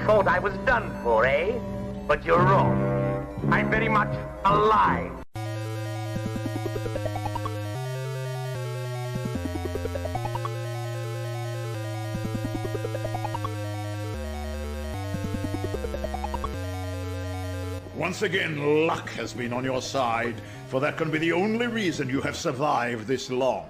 thought I was done for, eh? But you're wrong. I'm very much alive. Once again, luck has been on your side, for that can be the only reason you have survived this long.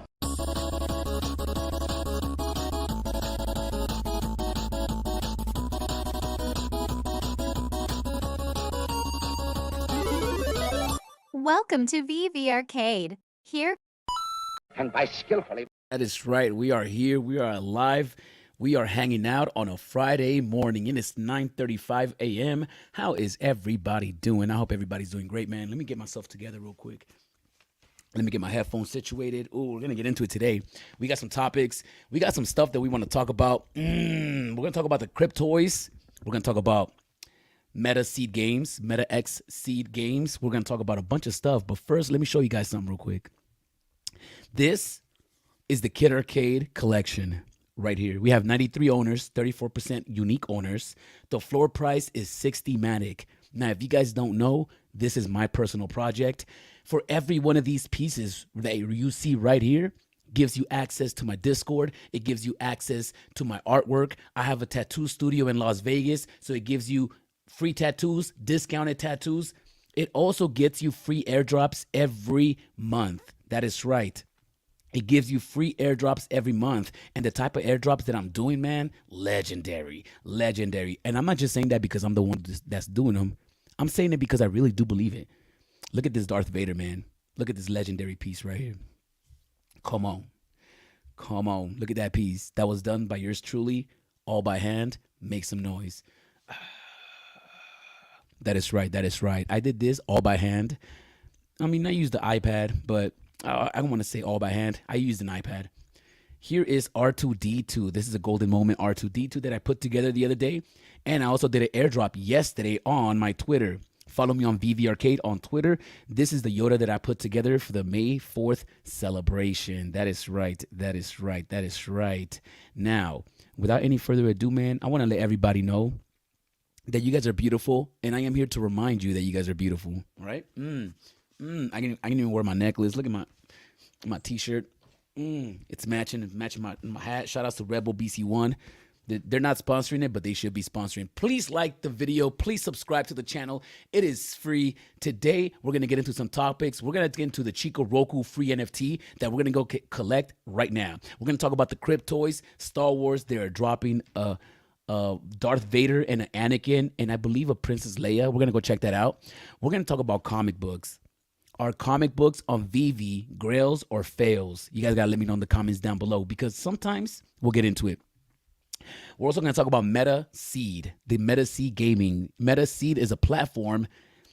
Welcome to VeveArcade. Here, And by skillfully... That is right. We are here. We are alive. We are hanging out on a Friday morning, and it's 9:35 a.m. How is everybody doing? I hope everybody's doing great, man. Let me get myself together real quick. Let me get my headphones situated. Ooh, we're going to get into it today. We got some topics. We got some stuff that we want to talk about. We're going to talk about the cryptoys. We're going to talk about Meta Seed Games, Meta X Seed Games. We're going to talk about a bunch of stuff. But first, let me show you guys something real quick. This is the VeveArcade collection. Right here, we have 93 owners, 34% unique owners. The floor price is 60 Matic. Now, if you guys don't know, this is my personal project. For every one of these pieces that you see right here, gives you access to my Discord. It gives you access to my artwork. I have a tattoo studio in Las Vegas, so it gives you free tattoos, discounted tattoos. It also gets you free airdrops every month. That is right. It gives you free airdrops every month. And the type of airdrops that I'm doing, man, legendary, legendary. And I'm not just saying that because I'm the one that's doing them. I'm saying it because I really do believe it. Look at this Darth Vader, man. Look at this legendary piece right here. Come on. Come on. Look at that piece. That was done by yours truly, all by hand. Make some noise. That is right. That is right. I did this all by hand. I mean, I used the iPad, but I don't want to say all by hand. I used an iPad. Here is R2D2. This is a golden moment R2D2 that I put together the other day. And I also did an airdrop yesterday on my Twitter. Follow me on VeveArcade on Twitter. This is the Yoda that I put together for the May 4th celebration. That is right. That is right. That is right. Now, without any further ado, man, I want to let everybody know that you guys are beautiful. And I am here to remind you that you guys are beautiful. All right? I can even wear my necklace. Look at my t-shirt. It's matching my hat. Shout outs to Rebel BC1. They're not sponsoring it, but they should be sponsoring. Please like the video. Please subscribe to the channel. It is free. Today, we're going to get into some topics. We're going to get into the Chiko Roku Free NFT that we're going to go collect right now. We're going to talk about the cryptoys, Star Wars. They are dropping Darth Vader and an Anakin, and I believe a Princess Leia. We're going to go check that out. We're going to talk about comic books. Are comic books on VeVe grails or fails? You guys got to let me know in the comments down below because sometimes we'll get into it. We're also going to talk about Meta Seed, the Meta Seed Gaming. Meta Seed is a platform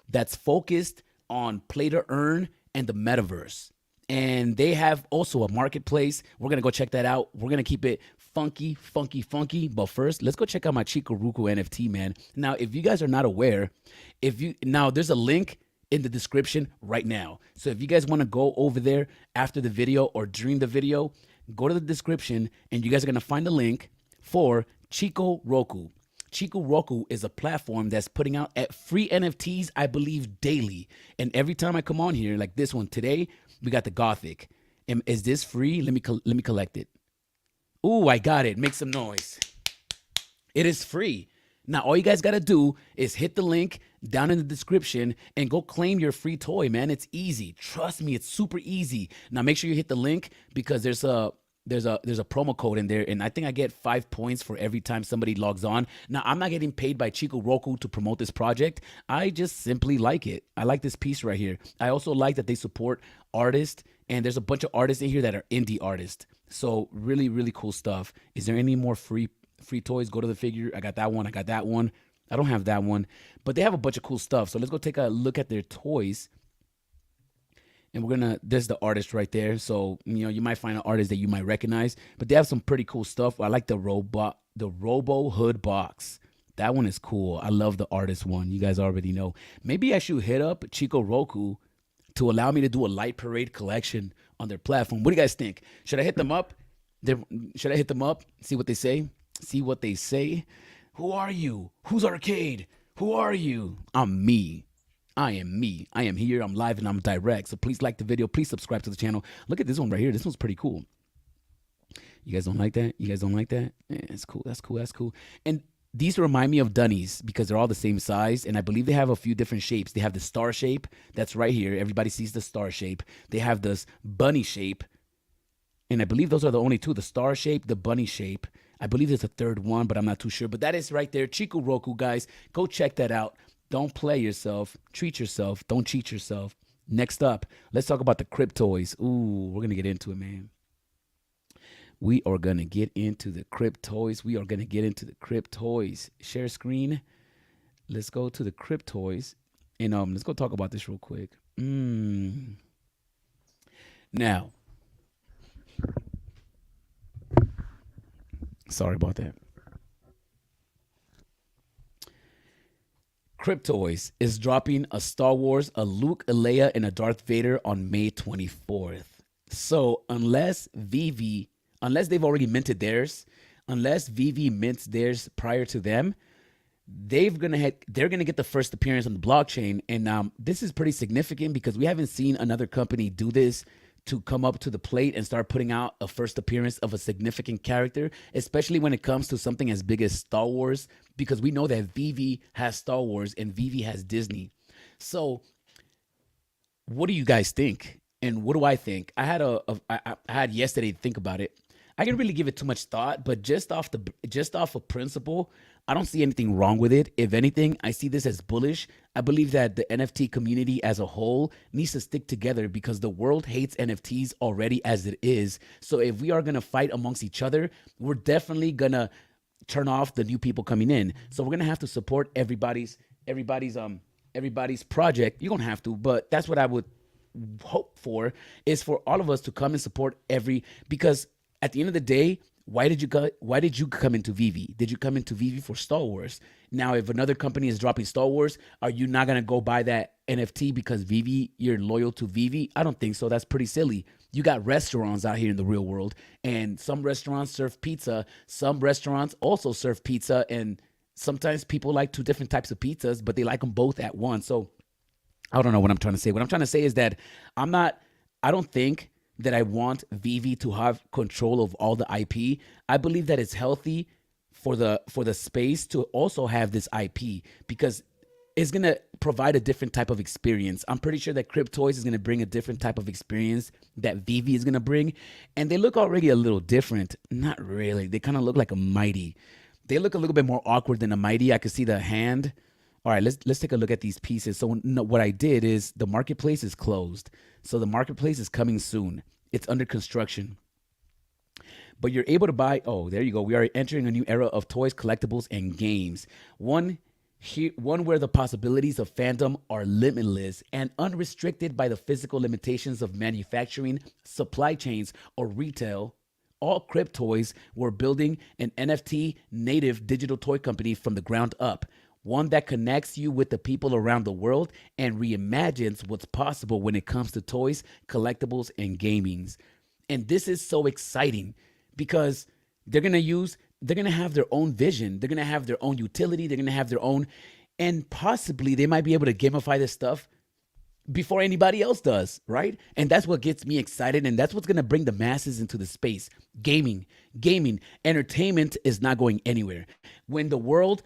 that's focused on play to earn and the metaverse. And they have also a marketplace. We're going to go check that out. We're going to keep it funky, funky, funky. But first, let's go check out my Chiko Roku NFT, man. Now, if you guys are not aware, there's a link in the description right now. So if you guys want to go over there after the video or during the video, go to the description and you guys are going to find a link for Chiko Roku. Chiko Roku is a platform that's putting out free NFTs, I believe, daily. And every time I come on here, like this one today, we got the Gothic. And is this free? Let me collect it. Ooh, I got it. Make some noise. It is free. Now, all you guys got to do is hit the link down in the description and go claim your free toy, man. It's easy. Trust me, it's super easy. Now, make sure you hit the link because there's a promo code in there, and I think I get 5 points for every time somebody logs on. Now, I'm not getting paid by Chiko Roku to promote this project. I just simply like it. I like this piece right here. I also like that they support artists, and there's a bunch of artists in here that are indie artists. So really, really cool stuff. Is there any more free toys? Go to the figure. I got that one. I got that one. I don't have that one, but they have a bunch of cool stuff. So let's go take a look at their toys. And there's the artist right there. So, you might find an artist that you might recognize, but they have some pretty cool stuff. I like the Robo Hood box. That one is cool. I love the artist one. You guys already know. Maybe I should hit up Chiko Roku to allow me to do a light parade collection on their platform. What do you guys think? Should I hit them up? Should I hit them up? See what they say? See what they say? Who are you? Who's Arcade? Who are you? I'm me. I am me. I am here. I'm live and I'm direct. So please like the video. Please subscribe to the channel. Look at this one right here. This one's pretty cool. You guys don't like that? You guys don't like that? Yeah, it's cool. That's cool. That's cool. And these remind me of Dunnies because they're all the same size. And I believe they have a few different shapes. They have the star shape. That's right here. Everybody sees the star shape. They have this bunny shape. And I believe those are the only two. The star shape, the bunny shape. I believe there's a third one, but I'm not too sure. But that is right there. Chiko Roku, guys. Go check that out. Don't play yourself. Treat yourself. Don't cheat yourself. Next up, let's talk about the Cryptoys. Ooh, we're going to get into it, man. We are going to get into the Cryptoys. We are going to get into the Cryptoys. Share screen. Let's go to the Cryptoys. And let's go talk about this real quick. Now, sorry about that. Cryptoys is dropping a Star Wars, a Luke, a Leia, and a Darth Vader on May 24th. So unless they've already minted theirs, unless VEVE mints theirs prior to them, they're gonna get the first appearance on the blockchain. And this is pretty significant because we haven't seen another company do this, to come up to the plate and start putting out a first appearance of a significant character, especially when it comes to something as big as Star Wars, because we know that VEVE has Star Wars and VEVE has Disney. So what do you guys think? And what do I think? I had yesterday to think about it. I didn't really give it too much thought, but just off of principle, I don't see anything wrong with it. If anything, I see this as bullish. I believe that the NFT community as a whole needs to stick together because the world hates NFTs already as it is. So if we are going to fight amongst each other, we're definitely going to turn off the new people coming in. So we're going to have to support everybody's project. You're going to have to, but that's what I would hope for, is for all of us to come and support because at the end of the day, why did you come into VEVE? Did you come into VEVE for Star Wars? Now, if another company is dropping Star Wars, are you not going to go buy that NFT because VEVE, you're loyal to VEVE? I don't think so. That's pretty silly. You got restaurants out here in the real world, and some restaurants serve pizza. Some restaurants also serve pizza, and sometimes people like two different types of pizzas, but they like them both at once. So I don't know what I'm trying to say. What I'm trying to say is that I don't think that I want VEVE to have control of all the IP. I believe that it's healthy for the space to also have this IP because it's going to provide a different type of experience. I'm pretty sure that Cryptoys is going to bring a different type of experience that VEVE is going to bring. And they look already a little different. Not really. They kind of look like a Mighty. They look a little bit more awkward than a Mighty. I could see the hand. All right, let's take a look at these pieces. So what I did is the marketplace is closed. So the marketplace is coming soon. It's under construction. But you're able to buy, oh, there you go. We are entering a new era of toys, collectibles, and games. One where the possibilities of fandom are limitless and unrestricted by the physical limitations of manufacturing, supply chains, or retail. All Cryptoys were building an NFT native digital toy company from the ground up. One that connects you with the people around the world and reimagines what's possible when it comes to toys, collectibles, and gamings. And this is so exciting because they're going to have their own vision. They're going to have their own utility. They're going to have their own, and possibly they might be able to gamify this stuff before anybody else does, right? And that's what gets me excited, and that's what's going to bring the masses into the space. Gaming, entertainment is not going anywhere. When the world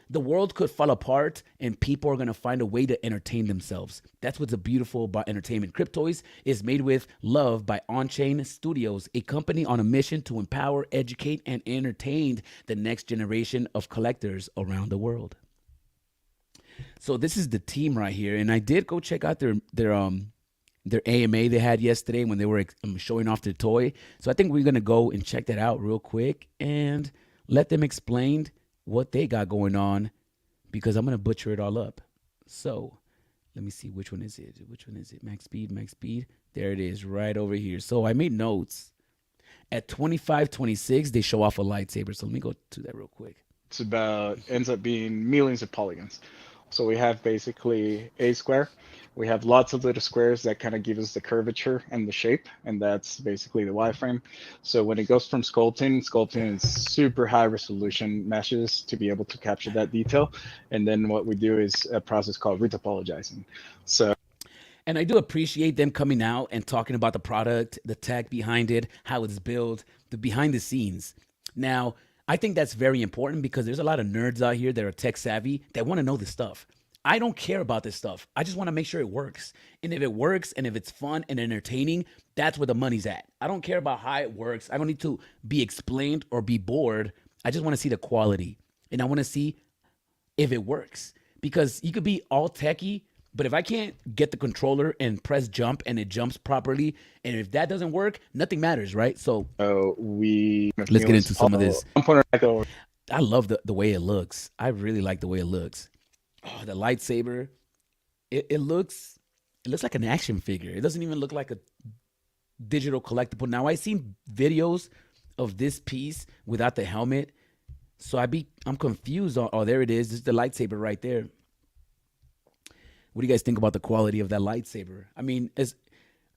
could fall apart and people are going to find a way to entertain themselves. That's what's beautiful about entertainment. Cryptoys is made with love by On-Chain Studios, a company on a mission to empower, educate, and entertain the next generation of collectors around the world. So this is the team right here, and I did go check out their AMA they had yesterday when they were showing off their toy. So I think we're gonna go and check that out real quick and let them explain what they got going on, because I'm gonna butcher it all up. So let me see, which one is it? Max speed. There it is, right over here. So I made notes. At 2526, they show off a lightsaber. So let me go to that real quick. Ends up being millions of polygons. So we have basically a square. We have lots of little squares that kind of give us the curvature and the shape, and that's basically the wireframe. So when it goes from sculpting is super high resolution meshes to be able to capture that detail. And then what we do is a process called retopologizing. So And I do appreciate them coming out and talking about the product, the tech behind it, how it's built, the behind the scenes. Now, I think that's very important because there's a lot of nerds out here that are tech savvy that want to know this stuff. I don't care about this stuff. I just want to make sure it works. And if it works and if it's fun and entertaining, that's where the money's at. I don't care about how it works. I don't need to be explained or be bored. I just want to see the quality. And I want to see if it works. Because you could be all techie, but if I can't get the controller and press jump and it jumps properly, and if that doesn't work, nothing matters, right? So let's get into some of this. I love the way it looks. I really like the way it looks. Oh, the lightsaber. It looks like an action figure. It doesn't even look like a digital collectible. Now I've seen videos of this piece without the helmet, so I'm confused. Oh, there it is. This is the lightsaber right there. What do you guys think about the quality of that lightsaber? I mean,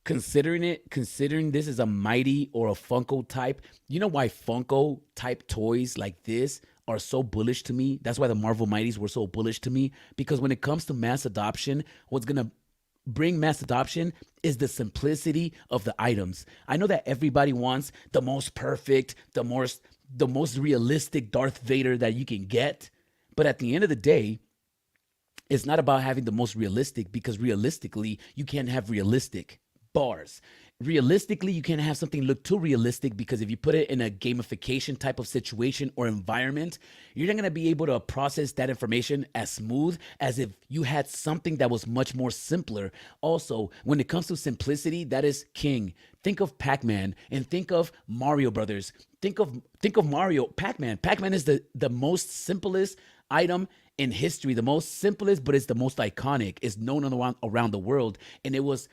considering this is a Mighty or a Funko type, you know why Funko type toys like this are so bullish to me? That's why the Marvel Mighties were so bullish to me, because when it comes to mass adoption, what's going to bring mass adoption is the simplicity of the items. I know that everybody wants the most perfect, the most realistic Darth Vader that you can get, but at the end of the day, it's not about having the most realistic, because realistically, you can't have realistic bars. Realistically, you can't have something look too realistic, because if you put it in a gamification type of situation or environment, you're not going to be able to process that information as smooth as if you had something that was much more simpler. Also, when it comes to simplicity, that is king. Think of Pac-Man and think of Mario Brothers. Think of Mario, Pac-Man. Pac-Man is the most simplest item in history, the most simplest, but it's the most iconic. It's known around the world, and it was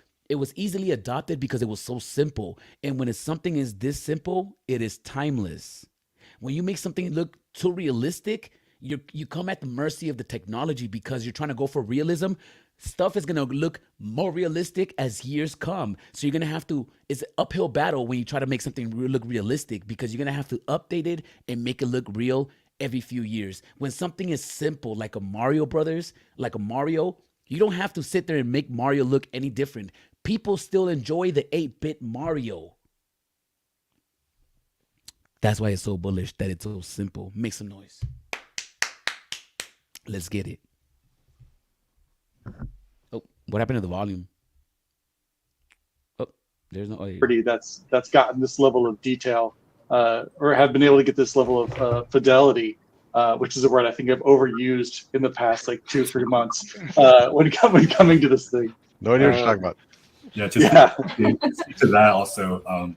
easily adopted because it was so simple. And when something is this simple, it is timeless. When you make something look too realistic, you come at the mercy of the technology, because you're trying to go for realism. Stuff is going to look more realistic as years come. So you're going to have to, it's an uphill battle when you try to make something look realistic, because you're going to have to update it and make it look real every few years. When something is simple, like a Mario Brothers, like a Mario, you don't have to sit there and make Mario look any different. People still enjoy the 8-bit Mario. That's why it's so bullish, that it's so simple. Make some noise. Let's get it. Oh, what happened to the volume? Oh, there's no audio. That's gotten this level of detail, or have been able to get this level of fidelity, which is a word I think I've overused in the past like 2-3 months when coming to this thing. No idea what you're talking about. Yeah, to speak to that also,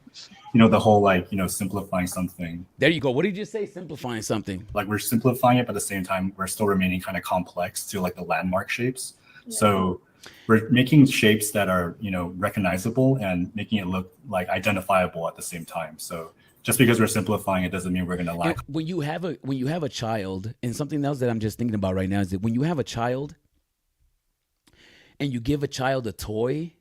the whole simplifying something. There you go. What did you say? Simplifying something. Like, we're simplifying it, but at the same time, we're still remaining kind of complex to like the landmark shapes. Yeah. So we're making shapes that are, recognizable and making it look like identifiable at the same time. So just because we're simplifying it doesn't mean we're going to lack. When you have a child, and something else that I'm just thinking about right now is that when you have a child and you give a child a toy,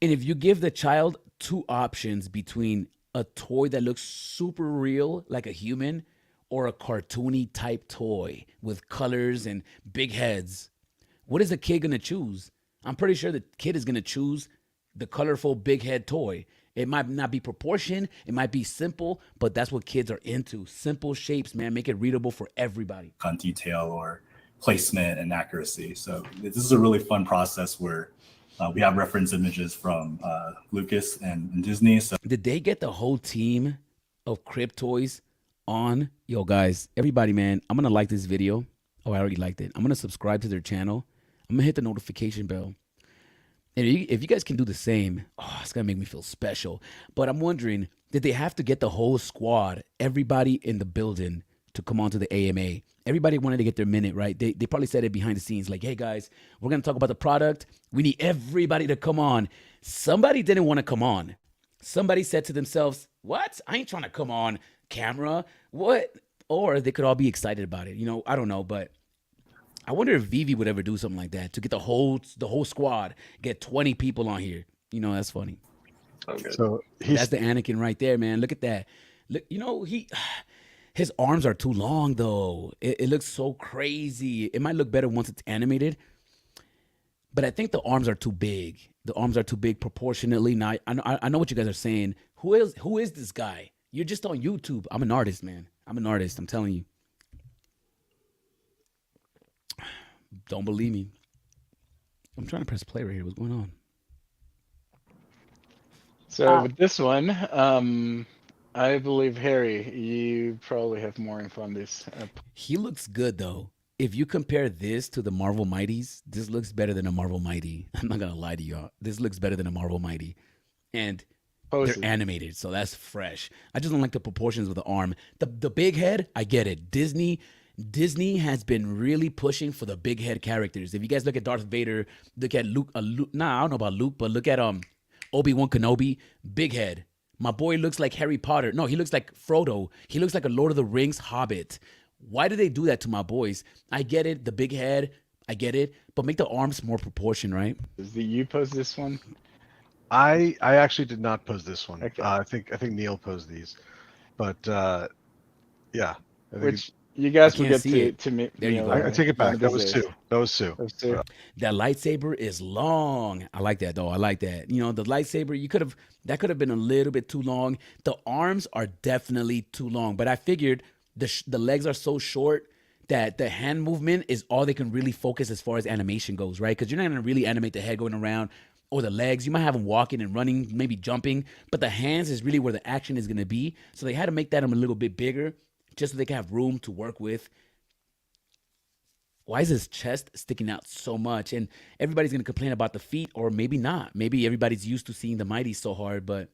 and if you give the child two options between a toy that looks super real, like a human, or a cartoony type toy with colors and big heads, what is the kid going to choose? I'm pretty sure the kid is going to choose the colorful big head toy. It might not be proportioned. It might be simple, but that's what kids are into. Simple shapes, man. Make it readable for everybody. On detail or placement and accuracy. So this is a really fun process where we have reference images from Lucas and Disney. So did they get the whole team of Crib Toys on? Yo, guys, everybody, man, I'm going to like this video. Oh, I already liked it. I'm going to subscribe to their channel. I'm going to hit the notification bell. And if you guys can do the same, it's going to make me feel special. But I'm wondering, did they have to get the whole squad, everybody in the building, to come on to the AMA? Everybody wanted to get their minute, right? They probably said it behind the scenes, like, hey, guys, we're going to talk about the product. We need everybody to come on. Somebody didn't want to come on. Somebody said to themselves, what? I ain't trying to come on camera. What? Or they could all be excited about it. I don't know, but I wonder if VeVe would ever do something like that to get the whole squad, get 20 people on here. You know, that's funny. Okay. So That's the Anakin right there, man. Look at that. Look, you know, his arms are too long though. It looks so crazy. It might look better once it's animated, but I think the arms are too big. The arms are too big proportionately. Now I know what you guys are saying. Who is this guy? You're just on YouTube. I'm an artist, man. I'm an artist. I'm telling you. Don't believe me. I'm trying to press play right here. What's going on? So with this one, I believe Harry, you probably have more info on this. He looks good though. If you compare this to the Marvel Mighties, this looks better than a Marvel Mighty. I'm not gonna lie to y'all. This looks better than a Marvel Mighty, and they're animated, so that's fresh. I just don't like the proportions of the arm. The big head, I get it. Disney has been really pushing for the big head characters. If you guys look at Darth Vader, look at Luke. Nah, I don't know about Luke, but look at Obi-Wan Kenobi, big head. My boy looks like Harry Potter. No, he looks like Frodo. He looks like a Lord of the Rings hobbit. Why do they do that to my boys? I get it, the big head, I get it, but make the arms more proportion, right? Did you post this one? I actually did not pose this one. Okay. I think Neil posed these, but yeah. Which you guys I will can't get see to me. There you go. I take it back. That was two. Those two. That lightsaber is long. I like that though. I like that. You know, the lightsaber, that could have been a little bit too long. The arms are definitely too long, but I figured the legs are so short that the hand movement is all they can really focus as far as animation goes, right? Because you're not going to really animate the head going around or the legs. You might have them walking and running, maybe jumping, but the hands is really where the action is going to be. So they had to make that a little bit bigger just so they can have room to work with. Why is his chest sticking out so much? And everybody's going to complain about the feet, or maybe not. Maybe everybody's used to seeing the Mighty so hard. But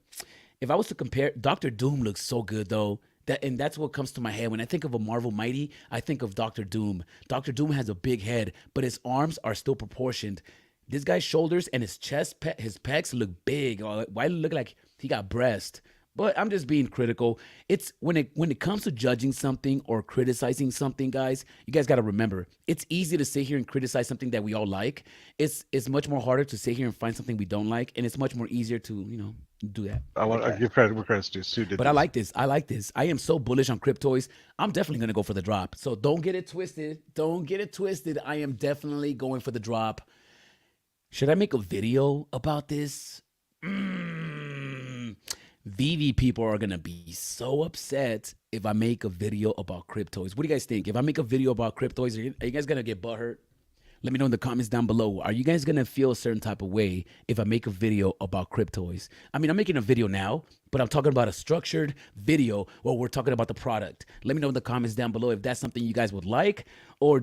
if I was to compare, Dr. Doom looks so good, though. And that's what comes to my head. When I think of a Marvel Mighty, I think of Dr. Doom. Dr. Doom has a big head, but his arms are still proportioned. This guy's shoulders and his chest, his pecs look big. Why do it look like he got breast? But I'm just being critical. It's when it comes to judging something or criticizing something, guys, you guys got to remember, it's easy to sit here and criticize something that we all like. It's much more harder to sit here and find something we don't like, and it's much more easier to, do that. I want to give credit where credit's due. Sue did But this. I like this. I am so bullish on Cryptoys. I'm definitely going to go for the drop. So don't get it twisted. I am definitely going for the drop. Should I make a video about this? VeVe people are going to be so upset if I make a video about Cryptoys. What do you guys think? If I make a video about Cryptoys, are you guys going to get butthurt? Let me know in the comments down below. Are you guys going to feel a certain type of way if I make a video about Cryptoys? I mean, I'm making a video now, but I'm talking about a structured video where we're talking about the product. Let me know in the comments down below if that's something you guys would like, or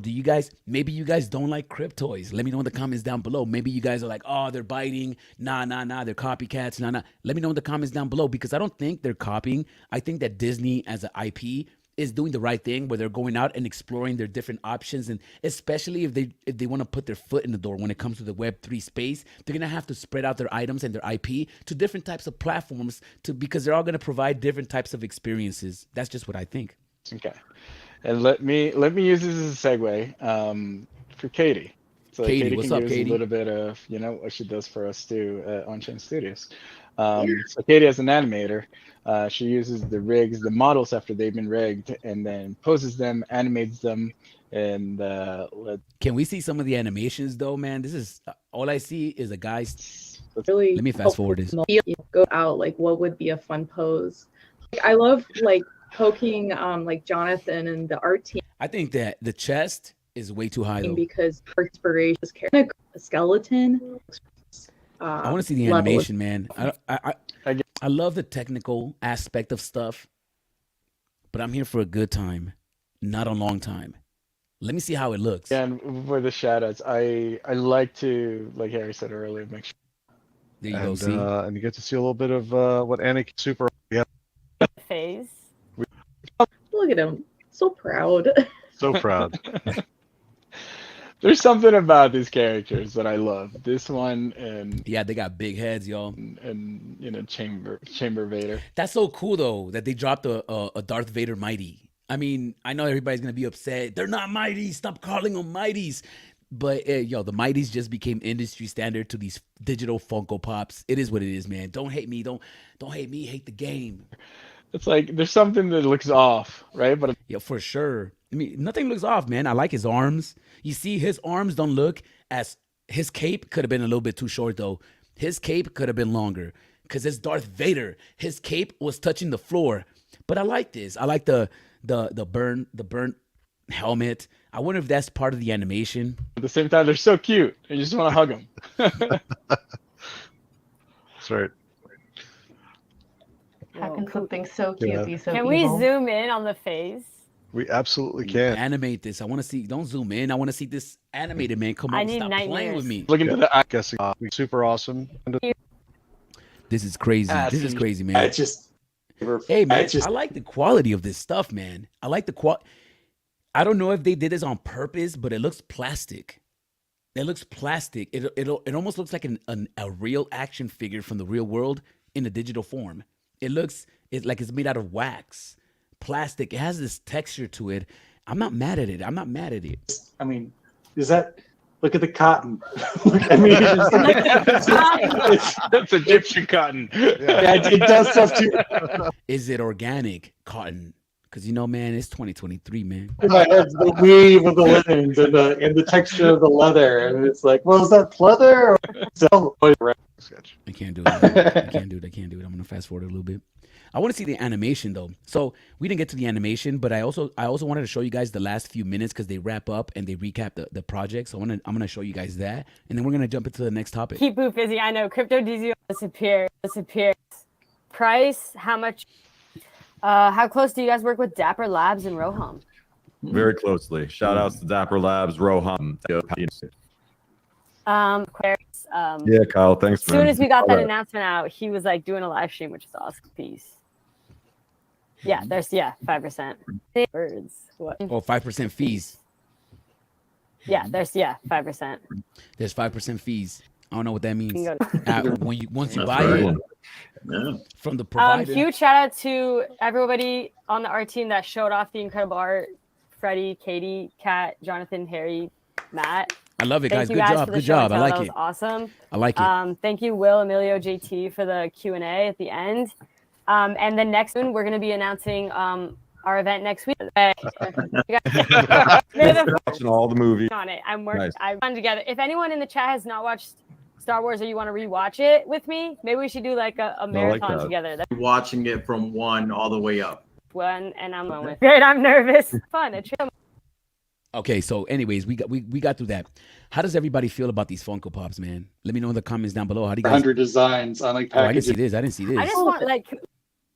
maybe you guys don't like Cryptoys. Let me know in the comments down below. Maybe you guys are like, oh, they're biting. Nah, they're copycats. Nah. Let me know in the comments down below, because I don't think they're copying. I think that Disney as an IP is doing the right thing, where they're going out and exploring their different options, and especially if they want to put their foot in the door when it comes to the Web3 space, they're gonna have to spread out their items and their IP to different types of platforms because they're all gonna provide different types of experiences. That's just what I think. Okay, and let me use this as a segue for Katie. So Katie, what's can up, give us Katie? a little bit of what she does for us too at On-Chain Studios. So Katie, as an animator, she uses the rigs, the models after they've been rigged, and then poses them, animates them, and Can we see some of the animations though, man? This is all I see is a guy. Really Let me fast forward this. go out like what would be a fun pose. I love like poking like Jonathan and the art team. I think that the chest is way too high though. Because her inspiration is kind of a skeleton. I want to see the level. animation, man. I love the technical aspect of stuff, but I'm here for a good time, not a long time. Let me see how it looks. and for the shoutouts, I like to, like Harry said earlier, make sure. There you go. See, And you get to see a little bit of what Anakin Super. Yeah, Phase. Look at him, so proud. so proud. There's something about these characters that I love. This one and yeah, they got big heads, y'all. Chamber Vader. That's so cool though that they dropped a Darth Vader Mighty. I mean, I know everybody's gonna be upset. They're not mighties. Stop calling them mighties. But yo, the mighties just became industry standard to these digital Funko Pops. It is what it is, man. Don't hate me. Don't hate me. Hate the game. It's like there's something that looks off, right? But Yeah, for sure. I mean, nothing looks off, man. I like his arms. You see, his arms don't look as his cape could have been a little bit too short though. His cape could have been longer because it's Darth Vader. His cape was touching the floor. But I like this. I like the burnt helmet. I wonder if that's part of the animation. at the same time, they're so cute. You just want to hug them. That's right. How can something so cute Yeah. be so Can evil? we zoom in on the face? We absolutely can. Animate this. I want to see. Don't zoom in. I want to see this animated, man. Come on, I need stop playing nightmares. with me. Looking to the eye. Guessing super awesome. This is crazy. This is crazy, man. I just, Hey, man, I just, I like the quality of this stuff, man. I like the quality. I don't know if they did this on purpose, but it looks plastic. It looks plastic. It almost looks like a real action figure from the real world in a digital form. It's like it's made out of wax, plastic. It has this texture to it. I'm not mad at it. I mean, is that? Look at the cotton. I mean, That's Egyptian cotton. yeah, it does stuff too. Is it organic cotton? Because you know, man, it's 2023, man. In my head, the weave of the linens and the texture of the leather, and it's like, well, is that pleather? Sketch. I can't do it. I can't do it. I'm gonna fast forward a little bit. I want to see the animation though. So we didn't get to the animation, but I also wanted to show you guys the last few minutes because they wrap up and they recap the project. So I'm gonna show you guys that, and then we're gonna jump into the next topic. Keep Boo busy. I know. Crypto DZO disappears. Price, how much? How close do you guys work with Dapper Labs and Roham? Very closely. Shout outs to Dapper Labs, Roham. Aquarius, Yeah, Kyle, thanks. as soon as we got that announcement out, he was like doing a live stream, which is awesome. Peace. Yeah, there's 5%. Birds. What? Oh, 5% fees. Yeah, there's 5%. There's 5% fees. I don't know what that means. You can go Once you buy it from the provider. Huge shout out to everybody on the art team that showed off the incredible art. Freddie, Katie, Kat, Jonathan, Harry, Matt. I love it, Thank guys. you Good guys job. for the Good show and job. I tell. like That it. was awesome. I like it. Thank you, Will, Emilio, JT for the Q&A at the end. And then next one, we're going to be announcing our event next week. Watching all the movies. On it. I'm working. Nice. I'm putting together. If anyone in the chat has not watched Star Wars or you want to rewatch it with me, maybe we should do like a marathon together. That's Watching it from 1 all the way up. one, and I'm going with. Great. I'm nervous. Fun. Okay, so anyways, we got through that. How does everybody feel about these Funko Pops, man? Let me know in the comments down below. How do you guys? 100 designs on like Oh, I didn't packages. see this. I didn't see this. I just want like.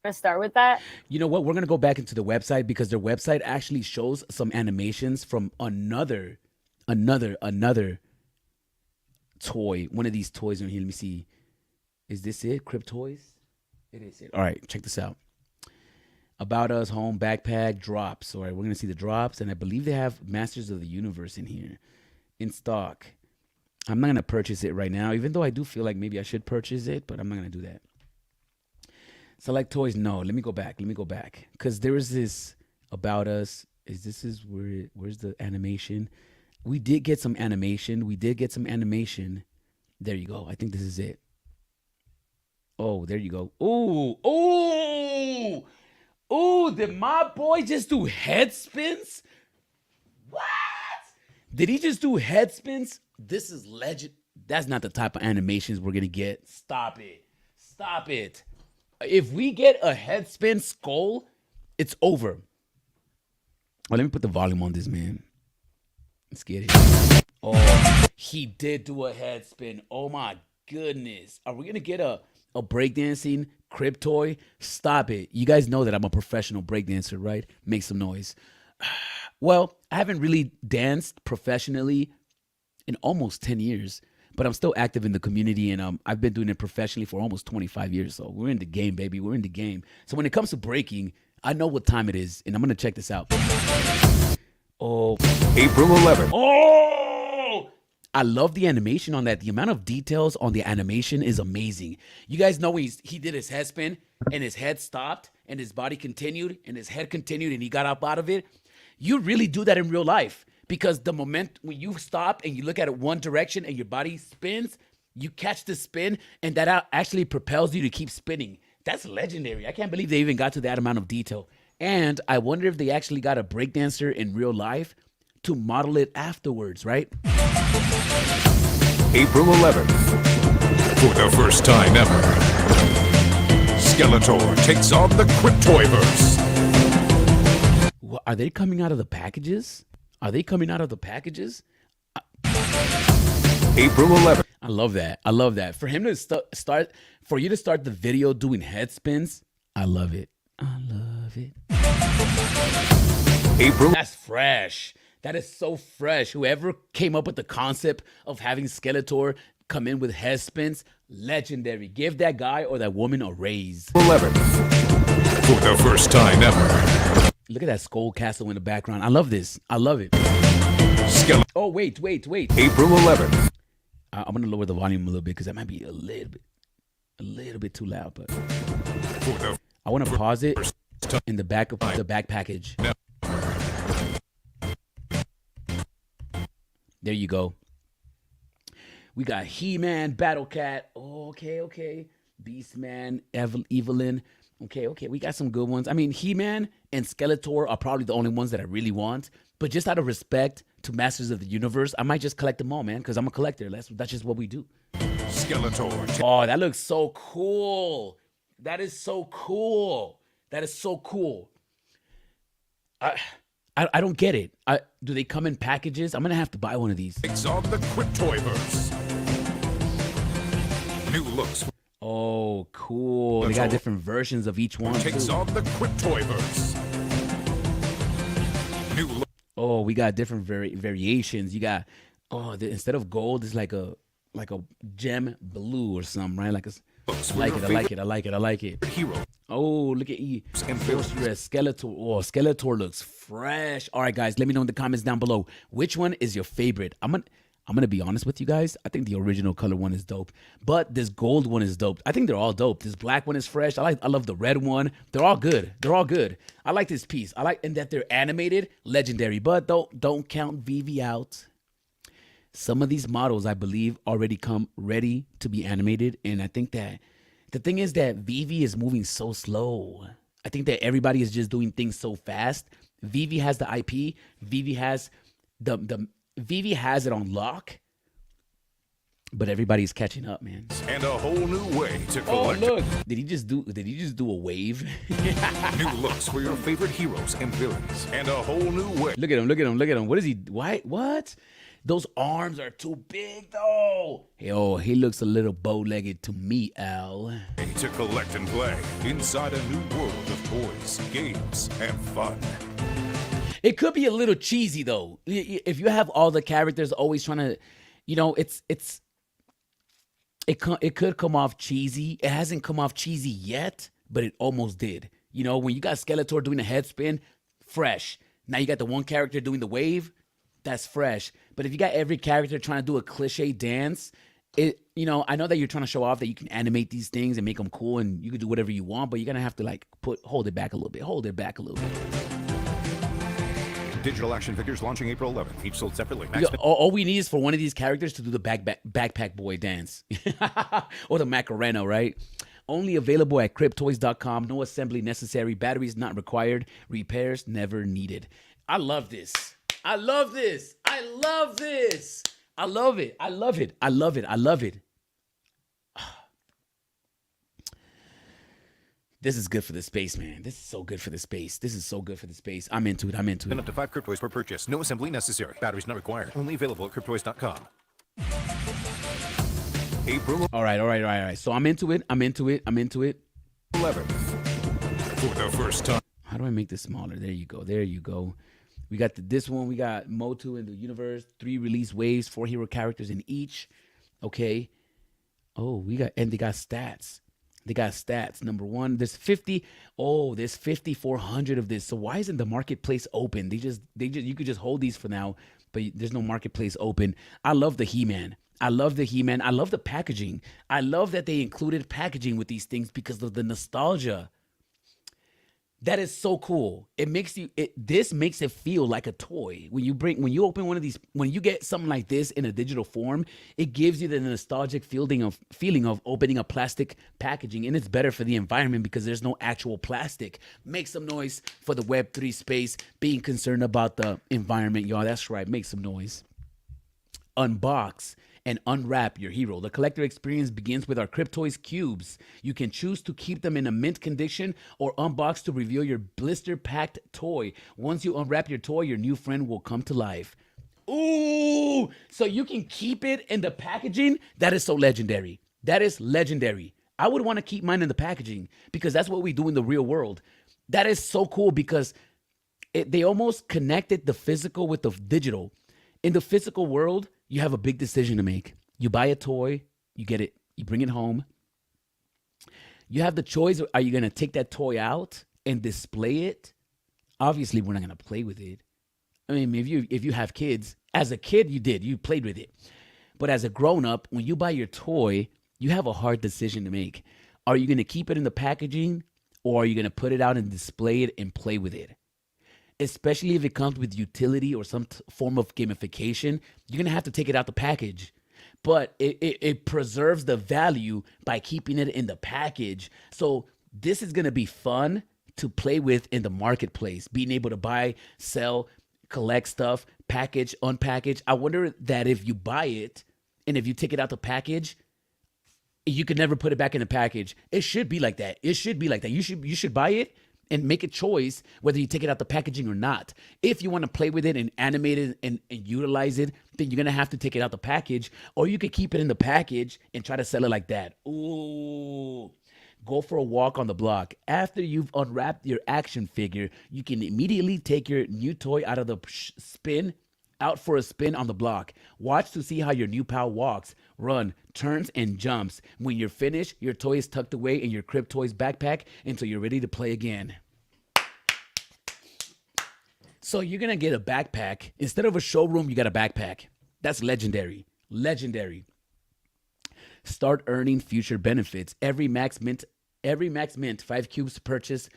Let's start with that. You know what? We're gonna go back into the website because their website actually shows some animations from another toy. One of these toys on here. Let me see. Is this it? Crypt Toys? It is it. All right, check this out. About Us home backpack drops. All right, we're gonna see the drops, and I believe they have Masters of the Universe in here in stock. I'm not gonna purchase it right now, even though I do feel like maybe I should purchase it, but I'm not gonna do that. Select toys. No, let me go back. Because there is this About Us. Where's the animation? We did get some animation. There you go. I think this is it. Oh, there you go. Ooh, did my boy just do head spins? What? Did he just do head spins? This is legend. That's not the type of animations we're gonna get. Stop it. If we get a head spin skull, it's over. Well, let me put the volume on this, man. Let's get it. Oh, he did do a head spin. Oh my goodness. Are we gonna get a breakdancing crib toy? Stop it. You guys know that I'm a professional breakdancer, right? Make some noise. Well, I haven't really danced professionally in almost 10 years. But I'm still active in the community, and I've been doing it professionally for almost 25 years. So we're in the game, baby. We're in the game. So when it comes to breaking, I know what time it is, and I'm going to check this out. Oh. April 11th. Oh! I love the animation on that. The amount of details on the animation is amazing. You guys know when he did his head spin and his head stopped and his body continued and his head continued and he got up out of it. You really do that in real life because the moment when you stop and you look at it one direction and your body spins, you catch the spin and that actually propels you to keep spinning. That's legendary. I can't believe they even got to that amount of detail. And I wonder if they actually got a breakdancer in real life to model it afterwards, right? April 11th. For the first time ever, Skeletor takes on the Cryptoiverse. Are they coming out of the packages? Are they coming out of the packages? April 11th. I love that. I love that. For him to start, for you to start the video doing head spins, I love it. I love it. April. That's fresh. That is so fresh. Whoever came up with the concept of having Skeletor come in with head spins, legendary. Give that guy or that woman a raise. 11th. For the first time ever. Look at that skull castle in the background. I love this. I love it. Oh, wait. April 11th. I'm going to lower the volume a little bit because that might be a little bit too loud, but I want to pause it in the back of the back package. There you go. We got He-Man, Battle Cat. Oh, okay. Beastman, Evelyn. Okay. We got some good ones. I mean, He-Man and Skeletor are probably the only ones that I really want. But just out of respect to Masters of the Universe, I might just collect them all, man, because I'm a collector. That's just what we do. Skeletor. Oh, that looks so cool. That is so cool. I don't get it. Do they come in packages? I'm going to have to buy one of these. Takes on the Cryptoiverse. New looks. Oh, cool. They got different versions of each one. Takes on the Cryptoiverse. New look. Oh, we got different variations. You got instead of gold, it's like a gem blue or something, right? I like it. Hero. Oh, look at E. Skeletor. Oh, Skeletor looks fresh. All right, guys, let me know in the comments down below. Which one is your favorite? I'm gonna be honest with you guys. I think the original color one is dope, but this gold one is dope. I think they're all dope. This black one is fresh. I love the red one. They're all good. I like this piece. And that they're animated, legendary. But don't count VeVe out. Some of these models, I believe, already come ready to be animated, and I think that the thing is that VeVe is moving so slow. I think that everybody is just doing things so fast. VeVe has the IP. VeVe has VeVe has it on lock, but everybody's catching up, man. And a whole new way to collect. Oh, look! Did he just do a wave? New looks for your favorite heroes and villains, and a whole new way. Look at him! What is he? What? Those arms are too big, though. Yo, he looks a little bow-legged to me, Al. To collect and play inside a new world of toys, games, and fun. It could be a little cheesy, though. If you have all the characters always trying to, it could come off cheesy. It hasn't come off cheesy yet, but it almost did. When you got Skeletor doing a head spin, fresh. Now you got the one character doing the wave, that's fresh. But if you got every character trying to do a cliche dance, I know that you're trying to show off that you can animate these things and make them cool and you can do whatever you want, but you're going to have to hold it back a little bit. Digital action figures launching April 11th, each sold separately. All we need is for one of these characters to do the backpack boy dance or the Macarena, right? Only available at cryptoys.com. No assembly necessary. Batteries not required. Repairs never needed. I love this. I love it. This is good for the space, man. This is so good for the space. I'm into it. And up to 5 Cryptoys per purchase. No assembly necessary. Batteries not required. Only available at cryptoys.com. April. All right. So I'm into it. 11th. For the first time. How do I make this smaller? There you go. We got this one. We got Motu in the universe. 3 release waves. 4 hero characters in each. Okay. Oh, they got stats. Number 1, there's 50. Oh, there's 5,400 of this. So why isn't the marketplace open? You could just hold these for now. but there's no marketplace open. I love the He-Man. I love the He-Man. I love the packaging. I love that they included packaging with these things because of the nostalgia. That is so cool. This makes it feel like a toy. When you open one of these, when you get something like this in a digital form, it gives you the nostalgic feeling of opening a plastic packaging, and it's better for the environment because there's no actual plastic. Make some noise for the Web3 space, being concerned about the environment, y'all. That's right. Make some noise. Unbox and unwrap your hero. The collector experience begins with our Cryptoys cubes. You can choose to keep them in a mint condition or unbox to reveal your blister-packed toy. Once you unwrap your toy, your new friend will come to life. Ooh! So you can keep it in the packaging? That is so legendary. That is legendary. I would want to keep mine in the packaging because that's what we do in the real world. That is so cool because they almost connected the physical with the digital. In the physical world, you have a big decision to make. You buy a toy, you get it, you bring it home. You have the choice, are you going to take that toy out and display it? Obviously, we're not going to play with it. I mean, if you have kids, as a kid, you played with it. But as a grown-up, when you buy your toy, you have a hard decision to make. Are you going to keep it in the packaging or are you going to put it out and display it and play with it? Especially if it comes with utility or some form of gamification, you're going to have to take it out the package. But it preserves the value by keeping it in the package. So this is going to be fun to play with in the marketplace, being able to buy, sell, collect stuff, package, unpackage. I wonder that if you buy it and if you take it out the package, you could never put it back in the package. It should be like that. It should be like that. You should buy it and make a choice whether you take it out the packaging or not. If you want to play with it and animate it and utilize it, then you're going to have to take it out the package, or you could keep it in the package and try to sell it like that. Ooh. Go for a walk on the block. After you've unwrapped your action figure, you can immediately take your new toy out of the out for a spin on the block. Watch to see how your new pal walks, run, turns, and jumps. When you're finished, your toy is tucked away in your Cryptoys backpack until you're ready to play again. So you're going to get a backpack. Instead of a showroom, you got a backpack. That's legendary. Legendary. Start earning future benefits. Every max mint 5 cubes purchase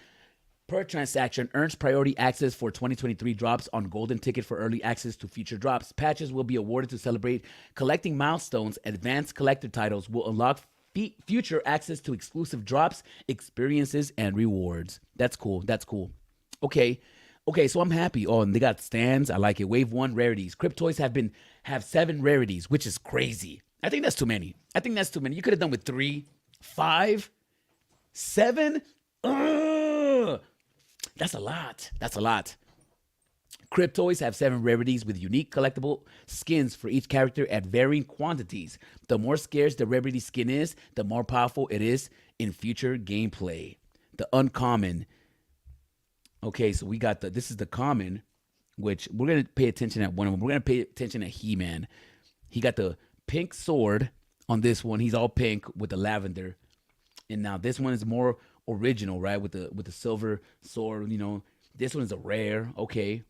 per transaction earns priority access for 2023 drops on golden ticket for early access to future drops. Patches will be awarded to celebrate collecting milestones. Advanced collector titles will unlock future access to exclusive drops, experiences, and rewards. That's cool. That's cool. Okay, so I'm happy. Oh, and they got stands. I like it. Wave 1 rarities. Cryptoys have 7 rarities, which is crazy. I think that's too many. You could have done with 3, 5, 7. That's a lot. Cryptoys have 7 rarities with unique collectible skins for each character at varying quantities. The more scarce the rarity skin is, the more powerful it is in future gameplay. The uncommon. Okay, so we got this is the common, which we're going to pay attention at one of them. We're going to pay attention at He-Man. He got the pink sword on this one. He's all pink with the lavender. And now this one is more original, right? With the silver sword, This one is a rare. Okay.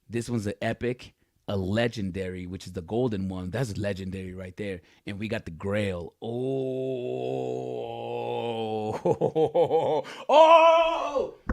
This one's an epic, a legendary, which is the golden one. That's legendary right there. And we got the Grail. Oh,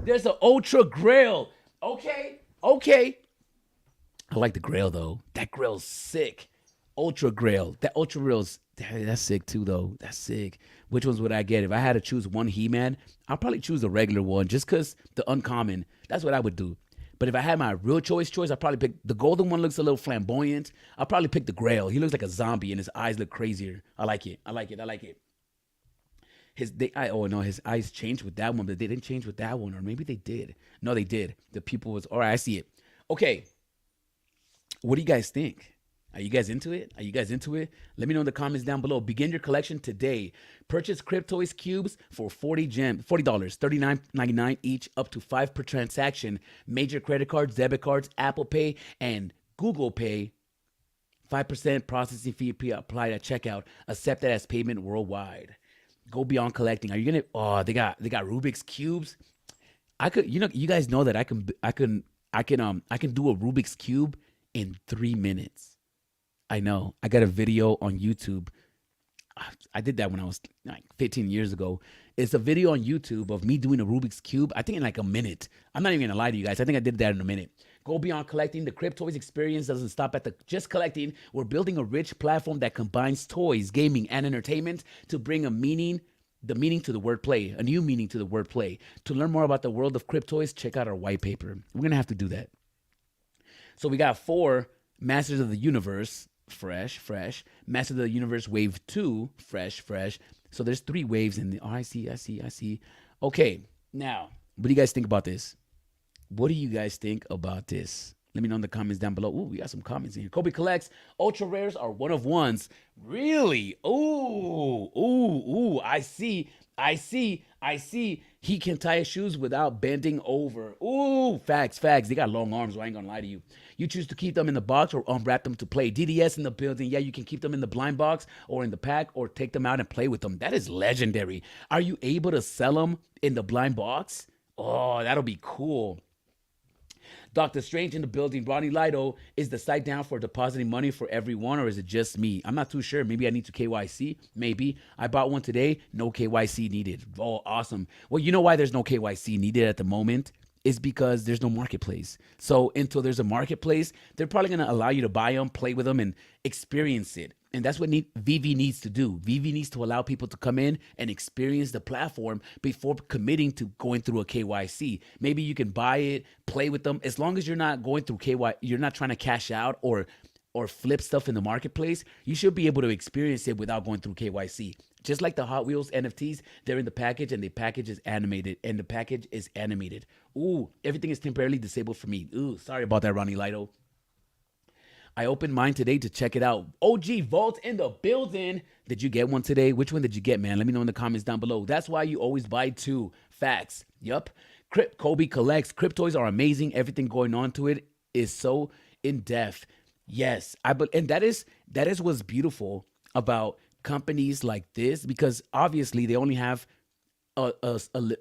there's an Ultra Grail. Okay. I like the Grail though. That Grail's sick. Ultra Grail. That Ultra Grail's that's sick too though. That's sick. Which ones would I get? If I had to choose one He-Man, I'll probably choose the regular one just because the uncommon. That's what I would do. But if I had my real choice, I'd probably pick the golden one. Looks a little flamboyant. I'll probably pick the Grail. He looks like a zombie and his eyes look crazier. I like it. His eyes changed with that one, but they didn't change with that one. Or maybe they did. No, they did. The people was, all right, I see it. Okay. What do you guys think? Are you guys into it? Let me know in the comments down below. Begin your collection today. Purchase Cryptoys cubes for $40, $39.99 each, up to 5 per transaction. Major credit cards, debit cards, Apple Pay, and Google Pay. 5% processing fee applied at checkout. Accepted as payment worldwide. Go beyond collecting. Are you gonna? Oh, they got Rubik's cubes. I could, you guys know that I can do a Rubik's cube in 3 minutes. I know. I got a video on YouTube. I did that when I was like 15 years ago. It's a video on YouTube of me doing a Rubik's Cube, I think in like a minute. I'm not even gonna lie to you guys. I think I did that in a minute. Go beyond collecting. The Cryptoys experience doesn't stop at the just collecting. We're building a rich platform that combines toys, gaming, and entertainment to bring the meaning to the word play, a new meaning to the word play. To learn more about the world of Cryptoys, check out our white paper. We're gonna have to do that. So we got 4 Masters of the Universe, fresh. Masters of the Universe Wave 2, fresh. So there's 3 waves in the. Oh, I see. Okay, now, what do you guys think about this? What do you guys think about this? Let me know in the comments down below. Ooh, we got some comments in here. Kobe collects. Ultra rares are one of ones. Really? Ooh. I see. He can tie his shoes without bending over. Ooh, facts. They got long arms, so I ain't gonna lie to you. You choose to keep them in the box or unwrap them to play. DDS in the building. Yeah, you can keep them in the blind box or in the pack or take them out and play with them. That is legendary. Are you able to sell them in the blind box? Oh, that'll be cool. Dr. Strange in the building. Ronnie Lido, is the site down for depositing money for everyone, or is it just me? I'm not too sure. Maybe I need to KYC. Maybe. I bought one today. No KYC needed. Oh, awesome. Well, you know why there's no KYC needed at the moment? Is because there's no marketplace. So until there's a marketplace, they're probably going to allow you to buy them, play with them, and experience it. And that's what VeVe needs to do. VeVe needs to allow people to come in and experience the platform before committing to going through a KYC. Maybe you can buy it, play with them. As long as you're not going through KYC, you're not trying to cash out or flip stuff in the marketplace, you should be able to experience it without going through KYC. Just like the Hot Wheels NFTs, they're in the package and the package is animated. Ooh, everything is temporarily disabled for me. Ooh, sorry about that, Ronnie Lido. I opened mine today to check it out. OG Vault in the building. Did you get one today? Which one did you get, man? Let me know in the comments down below. That's why you always buy 2. Facts. Yup. Kobe collects. Cryptoys are amazing. Everything going on to it is so in depth. Yes, and that is what's beautiful about companies like this, because obviously they only have a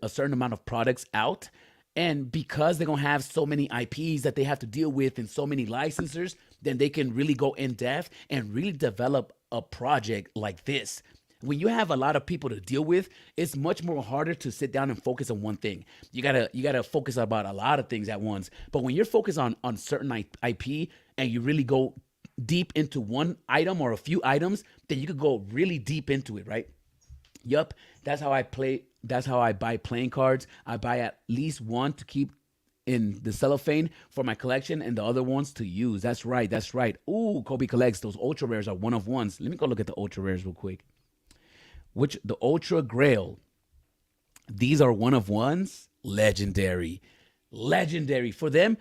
certain amount of products out, and because they're gonna have so many IPs that they have to deal with and so many licensors, then they can really go in depth and really develop a project like this. When you have a lot of people to deal with, it's much more harder to sit down and focus on one thing. You gotta focus about a lot of things at once. But when you're focused on certain IP and you really go deep into one item or a few items, then you could go really deep into it, right? Yup, that's how I play. That's how I buy playing cards. I buy at least one to keep in the cellophane for my collection and the other ones to use. That's right. Ooh, Kobe collects. Those ultra rares are one of ones. Let me go look at the ultra rares real quick. The Ultra Grail. These are one of ones. Legendary for them.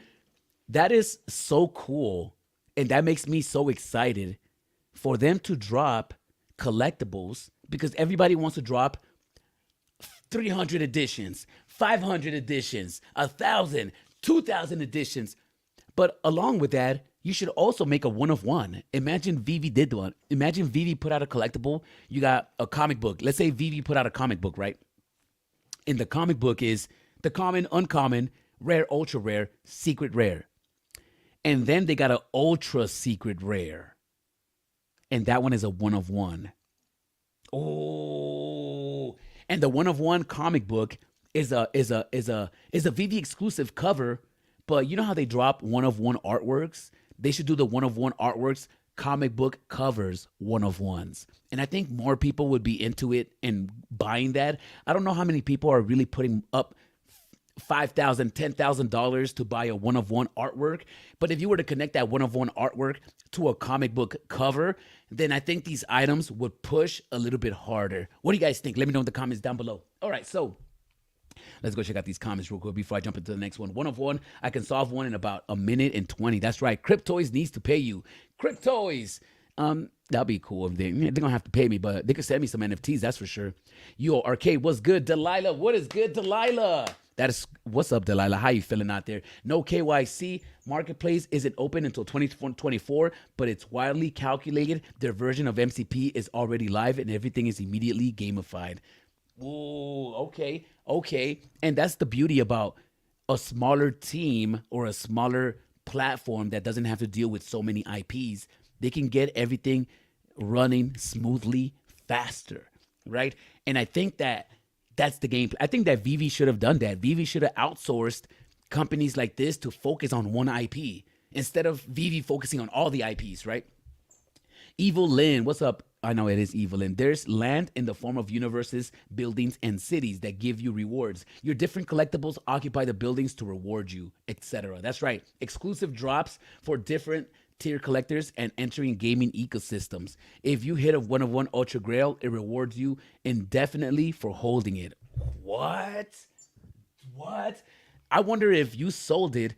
That is so cool. And that makes me so excited for them to drop collectibles, because everybody wants to drop 300 editions, 500 editions, 1,000, 2,000 editions. But along with that, you should also make a one of one. Imagine VeVe did one. Imagine VeVe put out a collectible. You got a comic book. Let's say VeVe put out a comic book, right? And the comic book is the common, uncommon, rare, ultra rare, secret rare. And then they got an ultra secret rare. And that one is a one of one. Oh, and the one of one comic book is a VeVe exclusive cover. But you know how they drop one of one artworks? They should do the one of one artworks comic book covers one of ones. And I think more people would be into it and buying that. I don't know how many people are really putting up $5,000, $10,000 to buy a one of one artwork. But if you were to connect that one of one artwork to a comic book cover, then I think these items would push a little bit harder. What do you guys think? Let me know in the comments down below. All right, so let's go check out these comments real quick before I jump into the next one. One of one, I can solve one in about a minute and 20. That's right. Cryptoys needs to pay you. Cryptoys. That'll be cool. If they're going to have to pay me, but they could send me some NFTs, that's for sure. Yo, Arcade, what's good? Delilah, what is good, Delilah? What's up, Delilah? How you feeling out there? No KYC. Marketplace isn't open until 2024, but it's widely calculated. Their version of MCP is already live and everything is immediately gamified. Ooh, okay. And that's the beauty about a smaller team or a smaller platform that doesn't have to deal with so many IPs. They can get everything running smoothly faster, right? And I think that that's the game. I think that VeVe should have done that. VeVe should have outsourced companies like this to focus on one IP instead of VeVe focusing on all the IPs, right? Evil Lynn, what's up? I know it is Evil Lynn. There's land in the form of universes, buildings, and cities that give you rewards. Your different collectibles occupy the buildings to reward you, etc. That's right. Exclusive drops for different tier collectors and entering gaming ecosystems. If you hit a one-of-one Ultra Grail, it rewards you indefinitely for holding it. What? I wonder if you sold it,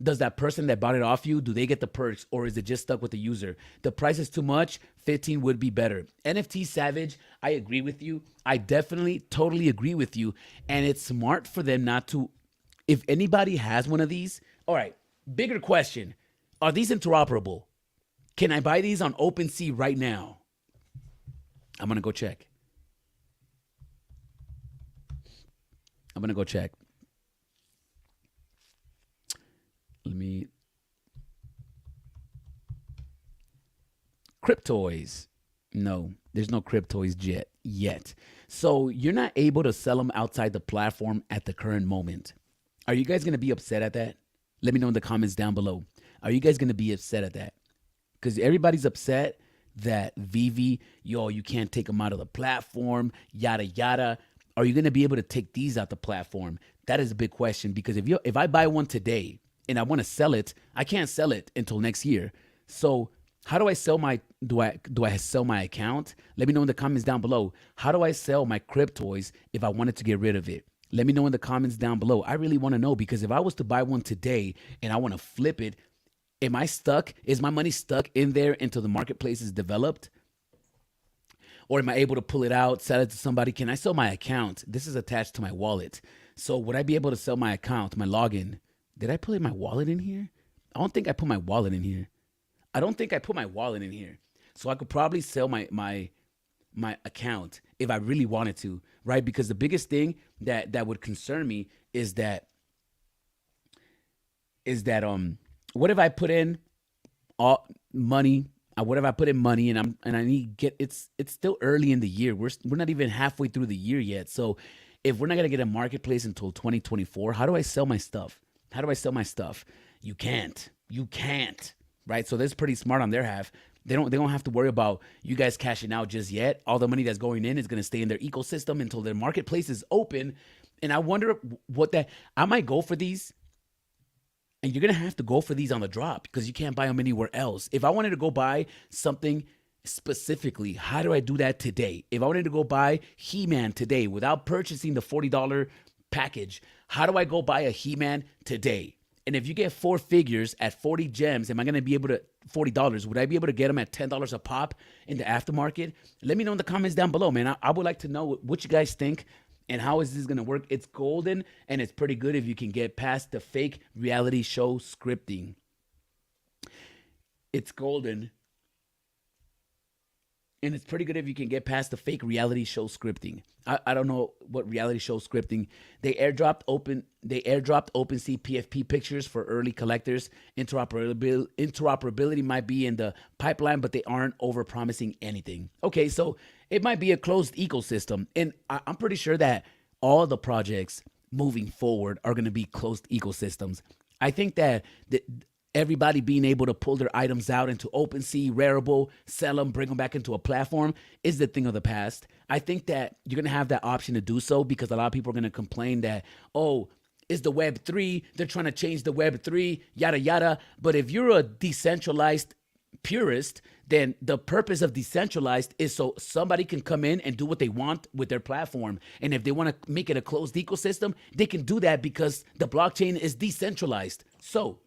does that person that bought it off you, do they get the perks, or is it just stuck with the user? The price is too much. 15 would be better. NFT Savage, I agree with you. I definitely, totally agree with you. And it's smart for them not to, if anybody has one of these, all right, bigger question. Are these interoperable? Can I buy these on OpenSea right now? I'm going to go check. Let me. Cryptoys. No, there's no Cryptoys yet. So you're not able to sell them outside the platform at the current moment. Are you guys going to be upset at that? Let me know in the comments down below. Are you guys going to be upset at that? Because everybody's upset that VeVe, you can't take them out of the platform, yada, yada. Are you going to be able to take these out the platform? That is a big question, because if I buy one today and I want to sell it, I can't sell it until next year. So how do I sell do I sell my account? Let me know in the comments down below. How do I sell my Cryptoys if I wanted to get rid of it? Let me know in the comments down below. I really want to know, because if I was to buy one today and I want to flip it, am I stuck? Is my money stuck in there until the marketplace is developed? Or am I able to pull it out, sell it to somebody? Can I sell my account? This is attached to my wallet. So would I be able to sell my account, my login? Did I put my wallet in here? I don't think I put my wallet in here. So I could probably sell my account if I really wanted to, right? Because the biggest thing that would concern me is that what if I put in all money? What if I put in money and I need to get it's still early in the year. We're not even halfway through the year yet. So if we're not gonna get a marketplace until 2024, how do I sell my stuff? You can't, right? So that's pretty smart on their half. They don't have to worry about you guys cashing out just yet. All the money that's going in is gonna stay in their ecosystem until their marketplace is open. And I wonder I might go for these. And you're going to have to go for these on the drop, because you can't buy them anywhere else. If I wanted to go buy something specifically, how do I do that today? If I wanted to go buy He-Man today without purchasing the $40 package, how do I go buy a He-Man today? And if you get 4 figures at 40 gems, am I going to be able to, $40, would I be able to get them at $10 a pop in the aftermarket? Let me know in the comments down below, man. I would like to know what you guys think. And how is this going to work? It's golden, and it's pretty good if you can get past the fake reality show scripting. It's golden, and it's pretty good if you can get past the fake reality show scripting. I don't know what reality show scripting. They airdropped OpenSea PFP pictures for early collectors. Interoperability might be in the pipeline, but they aren't over-promising anything. Okay, so it might be a closed ecosystem. And I'm pretty sure that all the projects moving forward are going to be closed ecosystems. I think that everybody being able to pull their items out into OpenSea, Rarible, sell them, bring them back into a platform is the thing of the past. I think that you're going to have that option to do so, because a lot of people are going to complain that, oh, it's the Web3, they're trying to change the Web3, yada, yada. But if you're a decentralized purist, then the purpose of decentralized is so somebody can come in and do what they want with their platform. And if they want to make it a closed ecosystem, they can do that because the blockchain is decentralized. So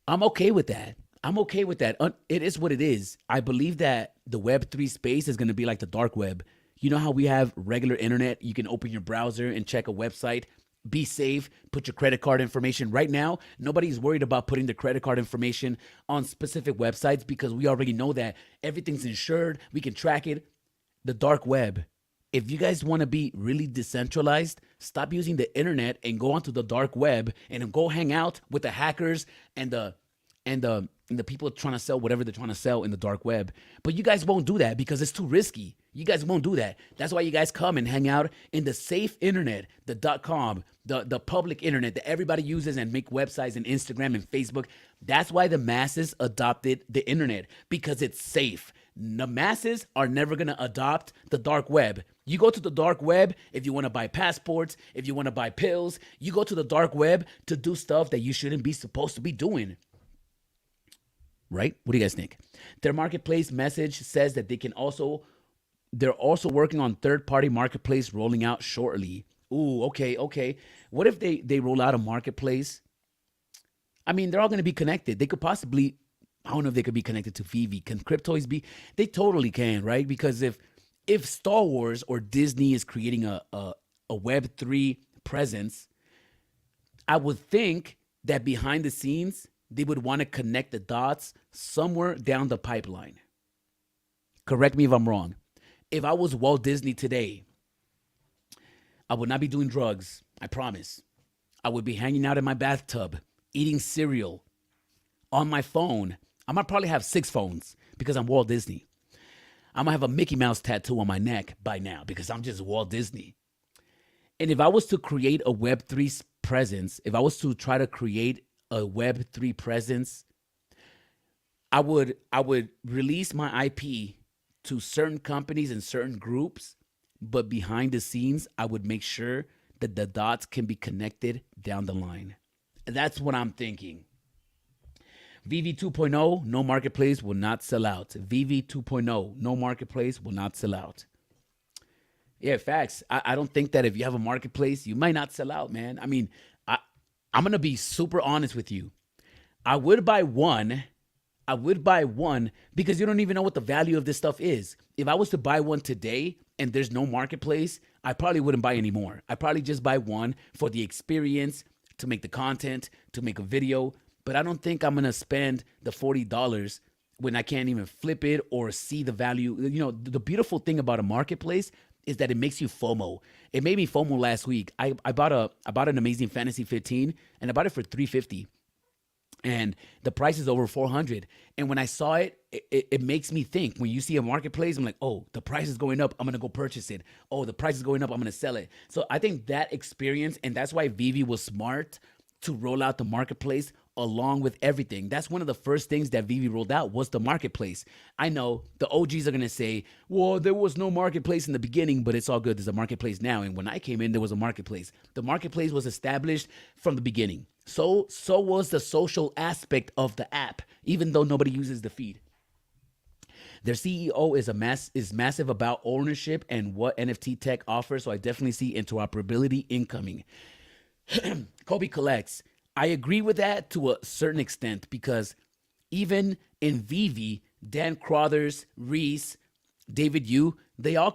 I'm okay with that. It is what it is. I believe that the Web3 space is going to be like the dark web. You know how we have regular internet? You can open your browser and check a website. Be safe. Put your credit card information. Right now, nobody's worried about putting the credit card information on specific websites, because we already know that everything's insured. We can track it. The dark web if you guys want to be really decentralized, stop using the internet and go onto the dark web and go hang out with the hackers and the people trying to sell whatever they're trying to sell in the dark web. But you guys won't do that because it's too risky. You guys won't do that. That's why you guys come and hang out in the safe internet, the .com, the public internet that everybody uses and make websites and Instagram and Facebook. That's why the masses adopted the internet, because it's safe. The masses are never going to adopt the dark web. You go to the dark web if you want to buy passports, if you want to buy pills. You go to the dark web to do stuff that you shouldn't be supposed to be doing. Right? What do you guys think? Their marketplace message says that they're also working on third-party marketplace rolling out shortly. Ooh, okay. What if they roll out a marketplace? I mean, they're all going to be connected. They could possibly, I don't know if they could be connected to VeVe. Can Cryptoys be? They totally can, right? Because if Star Wars or Disney is creating a Web3 presence, I would think that behind the scenes, they would want to connect the dots somewhere down the pipeline. Correct me if I'm wrong. If I was Walt Disney today, I would not be doing drugs, I promise. I would be hanging out in my bathtub, eating cereal, on my phone. I might probably have 6 phones because I'm Walt Disney. I'm going to have a Mickey Mouse tattoo on my neck by now because I'm just Walt Disney. And if I was to create a Web3 presence, if I was to try to create a Web3 presence, I would release my IP to certain companies and certain groups, but behind the scenes, I would make sure that the dots can be connected down the line. That's what I'm thinking. VeVe 2.0, no marketplace will not sell out. VeVe 2.0, no marketplace will not sell out. Yeah, facts. I don't think that if you have a marketplace, you might not sell out, man. I mean, I'm going to be super honest with you. I would buy one because you don't even know what the value of this stuff is. If I was to buy one today and there's no marketplace, I probably wouldn't buy any more. I probably just buy one for the experience, to make the content, to make a video. But I don't think I'm going to spend the $40 when I can't even flip it or see the value. You know, the beautiful thing about a marketplace is that it makes you FOMO. It made me FOMO last week. I bought an Amazing Fantasy 15 and I bought it for $350. And the price is over $400. And when I saw it, it makes me think. When you see a marketplace, I'm like, oh, the price is going up. I'm going to go purchase it. Oh, the price is going up. I'm going to sell it. So I think that experience, and that's why VeVe was smart to roll out the marketplace along with everything. That's one of the first things that VeVe rolled out was the marketplace. I know the OGs are going to say, well, there was no marketplace in the beginning, but it's all good. There's a marketplace now. And when I came in, there was a marketplace. The marketplace was established from the beginning. So was the social aspect of the app, even though nobody uses the feed. Their CEO is massive about ownership and what NFT tech offers. So I definitely see interoperability incoming. Kobe collects. I agree with that to a certain extent because even in VeVe, Dan Crothers, Reese, David Yu, they all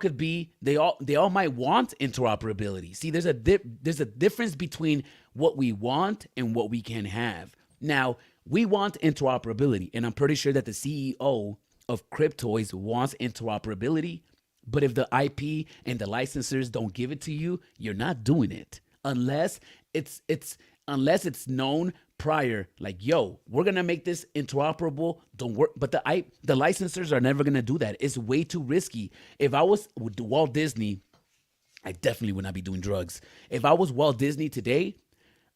might want interoperability. See, there's a difference between what we want and what we can have. Now, we want interoperability, and I'm pretty sure that the CEO of Cryptoys wants interoperability, but if the IP and the licensors don't give it to you, you're not doing it unless it's known prior, like, yo, we're gonna make this interoperable. Don't work, but the licensors are never gonna do that. It's way too risky. If I was Walt Disney, I definitely would not be doing drugs. If I was Walt Disney today,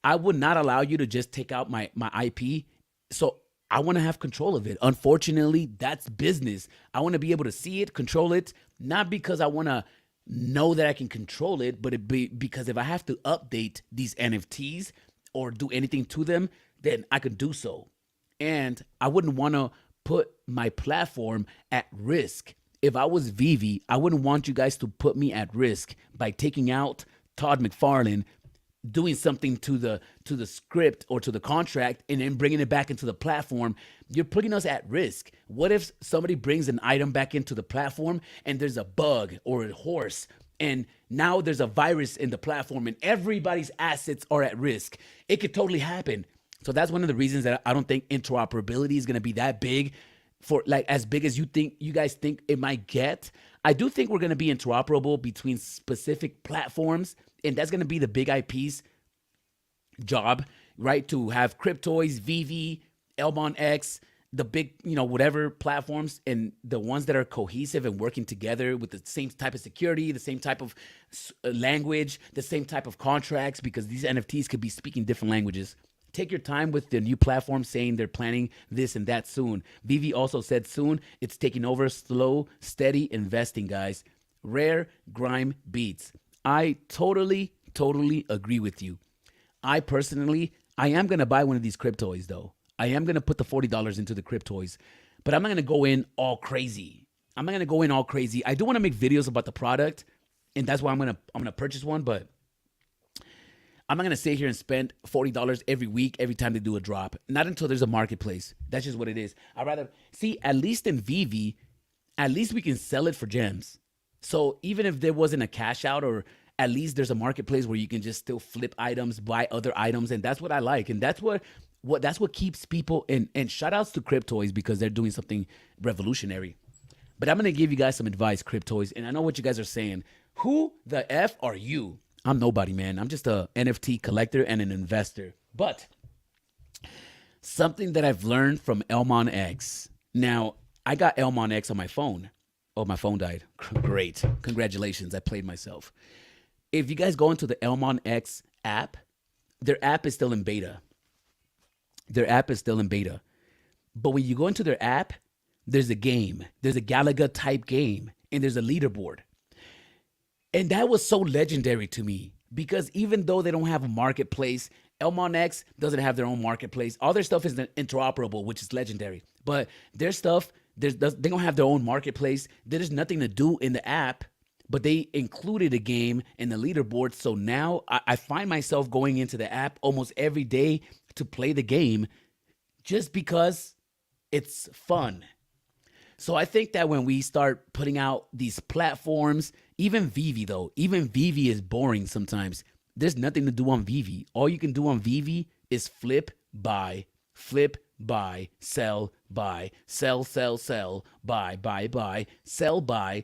I would not allow you to just take out my IP. So I want to have control of it. Unfortunately, that's business. I want to be able to see it, control it, not because I want to know that I can control it, but because if I have to update these NFTs or do anything to them, then I could do so. And I wouldn't want to put my platform at risk. If I was VeVe, I wouldn't want you guys to put me at risk by taking out Todd McFarlane, doing something to the script or to the contract, and then bringing it back into the platform. You're putting us at risk. What if somebody brings an item back into the platform and there's a bug or a horse, and now there's a virus in the platform and everybody's assets are at risk? It could totally happen. So that's one of the reasons that I don't think interoperability is going to be that big for like as big as you guys think it might get. I do think we're going to be interoperable between specific platforms, and that's going to be the big IP's job, right? To have Cryptoys, VeVe, Elmon X, the big, whatever platforms, and the ones that are cohesive and working together with the same type of security, the same type of language, the same type of contracts, because these NFTs could be speaking different languages. Take your time with the new platform saying they're planning this and that soon. VeVe also said soon. It's taking over. Slow, steady investing, guys. Rare grime beats. I totally agree with you. I am going to buy one of these Cryptoys, though. I am going to put the $40 into the Cryptoys, but I'm not going to go in all crazy. I do want to make videos about the product, and that's why I'm going to purchase one, but I'm not going to sit here and spend $40 every week, every time they do a drop. Not until there's a marketplace. That's just what it is. I'd rather see, at least in VeVe, at least we can sell it for gems. So even if there wasn't a cash out, or at least there's a marketplace where you can just still flip items, buy other items. And that's what I like. And that's what keeps people in. And shout outs to Cryptoys, because they're doing something revolutionary. But I'm going to give you guys some advice, Cryptoys. And I know what you guys are saying. Who the F are you? I'm nobody, man. I'm just a NFT collector and an investor. But something that I've learned from Elmon X. Now, I got Elmon X on my phone. Oh, my phone died. Great. Congratulations. I played myself. If you guys go into the Elmon X app, their app is still in beta. But when you go into their app, there's a game. There's a Galaga type game. And there's a leaderboard. And that was so legendary to me, because even though they don't have a marketplace, Elmon X doesn't have their own marketplace. All their stuff is interoperable, which is legendary. But their stuff, they don't have their own marketplace. There's nothing to do in the app, but they included a game in the leaderboard. So now I find myself going into the app almost every day to play the game, just because it's fun. So I think that when we start putting out these platforms, even VeVe is boring sometimes. There's nothing to do on VeVe. All you can do on VeVe is flip, buy, sell, buy, sell, buy, sell, buy.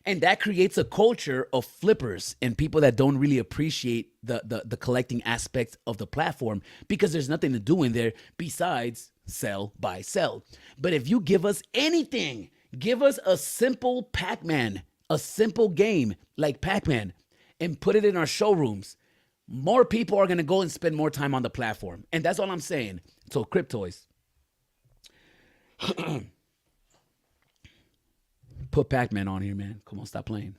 And that creates a culture of flippers and people that don't really appreciate the collecting aspect of the platform, because there's nothing to do in there besides sell, buy, sell. But if you give us anything, give us a simple Pac-Man, a simple game like Pac-Man, and put it in our showrooms, more people are going to go and spend more time on the platform. And that's all I'm saying. So Cryptoys. Put Pac-Man on here, man. Come on, stop playing.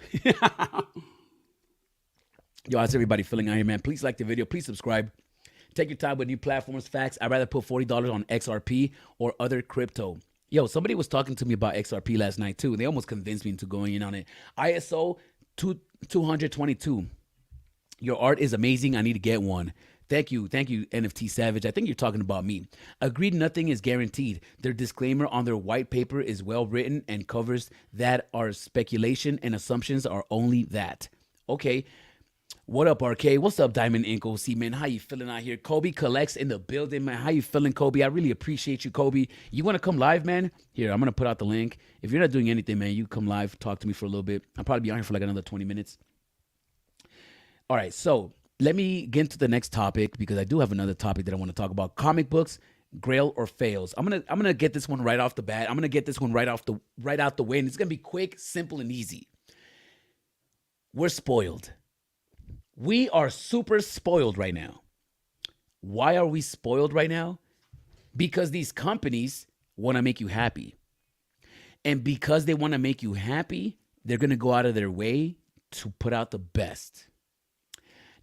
Yo, how's everybody feeling out here, man? Please like the video. Please subscribe. Take your time with new platforms. Facts. I'd rather put $40 on XRP or other crypto. Yo, somebody was talking to me about XRP last night, too. They almost convinced me into going in on it. ISO 222. Your art is amazing. I need to get one. Thank you, NFT Savage. I think you're talking about me. Agreed, nothing is guaranteed. Their disclaimer on their white paper is well written and covers that our speculation and assumptions are only that. Okay. What up, Arcade? What's up, Diamond Ink OC, man? How you feeling out here? Kobe Collects in the building, man. How you feeling, Kobe? I really appreciate you, Kobe. You want to come live, man? Here, I'm going to put out the link. If you're not doing anything, man, you come live, talk to me for a little bit. I'll probably be on here for like another 20 minutes. All right, so let me get into the next topic, because I do have another topic that I want to talk about. Comic books, grail or fails. I'm gonna get this one right off the bat. I'm gonna get this one right out the way, and it's gonna be quick, simple, and easy. We're spoiled. We are super spoiled right now. Why are we spoiled right now? Because these companies want to make you happy. And because they want to make you happy, they're going to go out of their way to put out the best.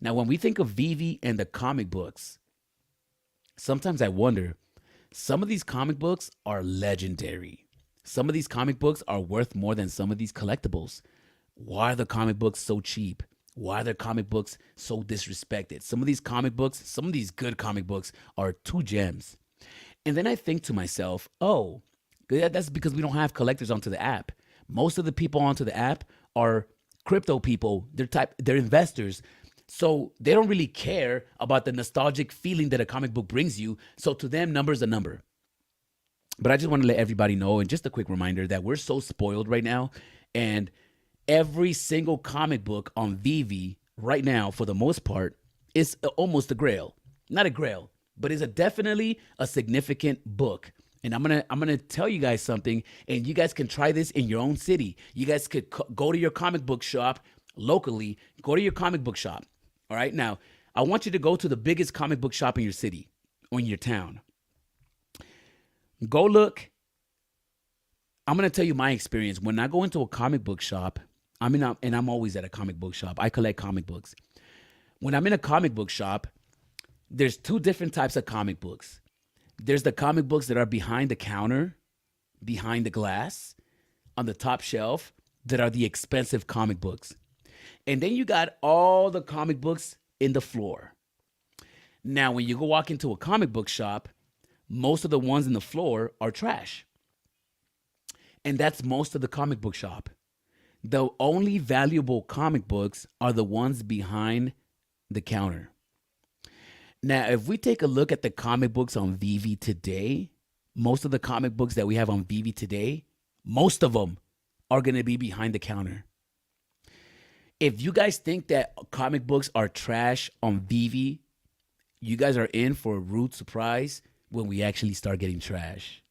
Now, when we think of VeVe and the comic books, sometimes I wonder, some of these comic books are legendary. Some of these comic books are worth more than some of these collectibles. Why are the comic books so cheap? Why are the comic books so disrespected? Some of these comic books, some of these good comic books are 2 gems. And then I think to myself, oh, that's because we don't have collectors onto the app. Most of the people onto the app are crypto people. They're investors. So they don't really care about the nostalgic feeling that a comic book brings you. So to them, number is a number. But I just want to let everybody know, and just a quick reminder that we're so spoiled right now, and every single comic book on VeVe right now, for the most part, is almost a grail. Not a grail, but is definitely a significant book. And I'm gonna tell you guys something, and you guys can try this in your own city. You guys could go to your comic book shop locally. Go to your comic book shop. All right. Now, I want you to go to the biggest comic book shop in your city or in your town. Go look. I'm gonna tell you my experience. When I go into a comic book shop, I'm always at a comic book shop. I collect comic books. When I'm in a comic book shop, there's two different types of comic books. There's the comic books that are behind the counter, behind the glass, on the top shelf, that are the expensive comic books. And then you got all the comic books in the floor. Now, when you go walk into a comic book shop, most of the ones in the floor are trash. And that's most of the comic book shop. The only valuable comic books are the ones behind the counter. Now, if we take a look at the comic books on VeVe today, most of the comic books that we have on VeVe today, most of them are going to be behind the counter. If you guys think that comic books are trash on VeVe, you guys are in for a rude surprise when we actually start getting trash.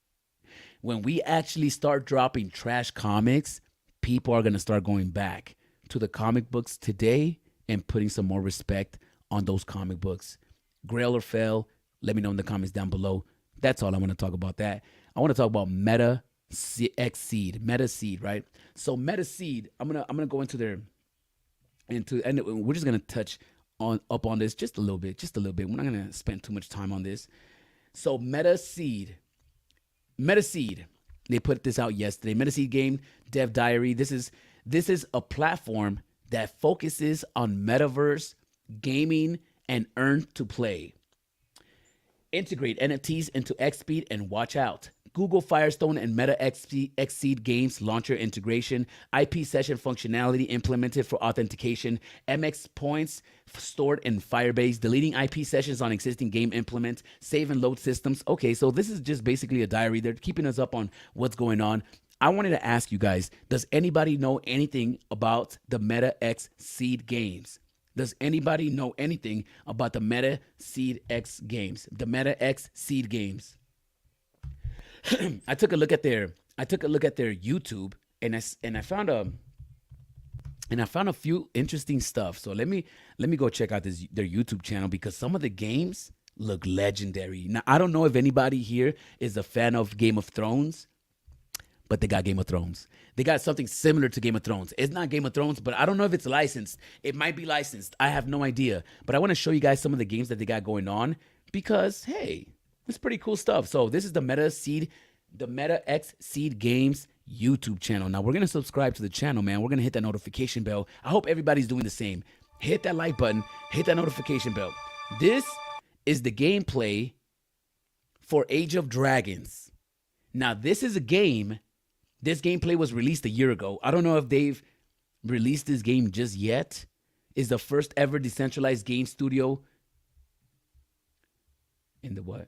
When we actually start dropping trash comics, people are going to start going back to the comic books today and putting some more respect on those comic books. Grail or fail, let me know in the comments down below. That's all I want to talk about that. I want to talk about Meta X Seed, Meta Seed, right? So Meta Seed, I'm gonna go into and we're just gonna touch up on this just a little bit. We're not gonna spend too much time on this. So Meta Seed, they put this out yesterday. Meta Seed Game Dev Diary. This is a platform that focuses on metaverse gaming and earn to play. Integrate NFTs into XSpeed and watch out. Google Firestone and Meta Xseed Games launcher integration, IP session functionality implemented for authentication, MX points stored in Firebase, deleting IP sessions on existing game implements, save and load systems. Okay, so this is just basically a diary. They're keeping us up on what's going on. I wanted to ask you guys, does anybody know anything about the Meta Xseed Games? Does anybody know anything about the Meta Seed X Games? The Meta X Seed Games. I took a look at their YouTube and I found a few interesting stuff. So let me go check out their YouTube channel, because some of the games look legendary. Now, I don't know if anybody here is a fan of Game of Thrones, but they got Game of Thrones. They got something similar to Game of Thrones. It's not Game of Thrones, but I don't know if it's licensed. It might be licensed. I have no idea. But I want to show you guys some of the games that they got going on, because, hey, it's pretty cool stuff. So this is the Meta X Seed Games YouTube channel. Now, we're going to subscribe to the channel, man. We're going to hit that notification bell. I hope everybody's doing the same. Hit that like button. Hit that notification bell. This is the gameplay for Age of Dragons. Now, this is a game. This gameplay was released a year ago. I don't know if they've released this game just yet. It's the first ever decentralized game studio in the what?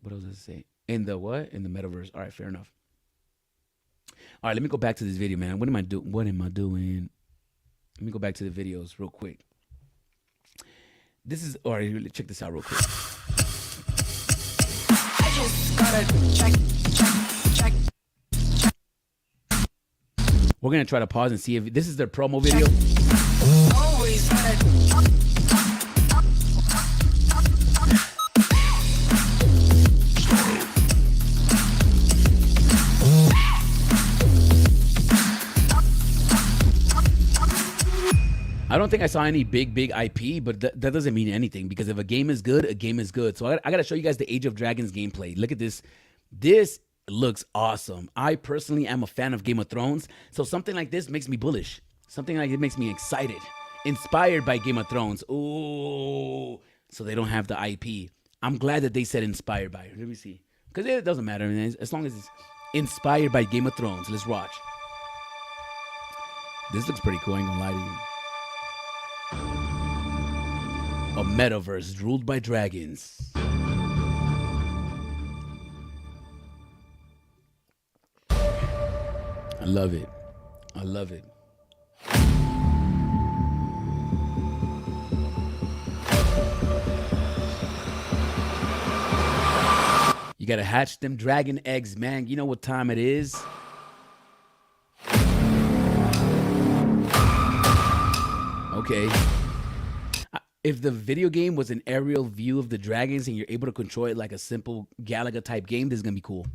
What else does it say? In the what? In the metaverse. All right, fair enough. All right, let me go back to this video, man. What am I doing? Let me go back to the videos real quick. This is, all right, check this out real quick. I just gotta check. We're gonna try to pause and see if this is their promo video. Always I don't think I saw any big IP, but that doesn't mean anything, because if a game is good, a game is good. So I got to show you guys the Age of Dragons gameplay. Look at this. This looks awesome. I personally am a fan of Game of Thrones, so something like this makes me bullish. Something like it makes me excited. Inspired by Game of Thrones. Ooh. So they don't have the IP. I'm glad that they said inspired by it. Let me see. Because it doesn't matter. I mean, as long as it's inspired by Game of Thrones. Let's watch. This looks pretty cool. I ain't gonna lie to you. A metaverse ruled by dragons. I love it. I love it. You gotta hatch them dragon eggs, man. You know what time it is? Okay. If the video game was an aerial view of the dragons and you're able to control it like a simple Galaga type game, this is gonna be cool.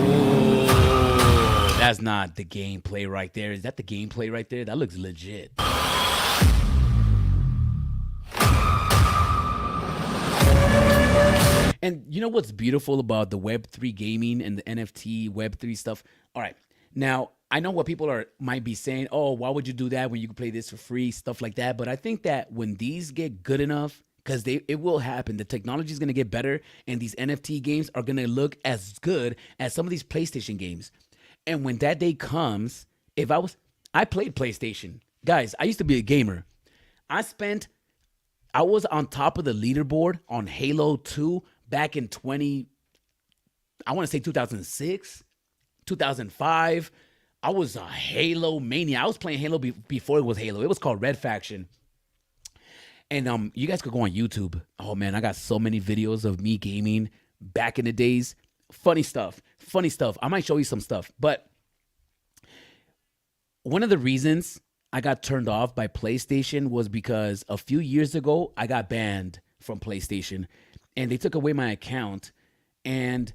Oh, that's not the gameplay right there. Is that the gameplay right there? That looks legit. And you know what's beautiful about the Web3 gaming and the NFT Web3 stuff? All right. Now, I know what people might be saying, oh, why would you do that when you can play this for free, stuff like that. But I think that when these get good enough, because it will happen, the technology is going to get better, and these NFT games are going to look as good as some of these PlayStation games. And when that day comes, I played PlayStation. Guys, I used to be a gamer. I was on top of the leaderboard on Halo 2 back in 2006, 2005. I was a Halo mania. I was playing Halo before it was Halo. It was called Red Faction. And you guys could go on YouTube. Oh, man, I got so many videos of me gaming back in the days. Funny stuff. I might show you some stuff. But one of the reasons I got turned off by PlayStation was because a few years ago, I got banned from PlayStation. And they took away my account. And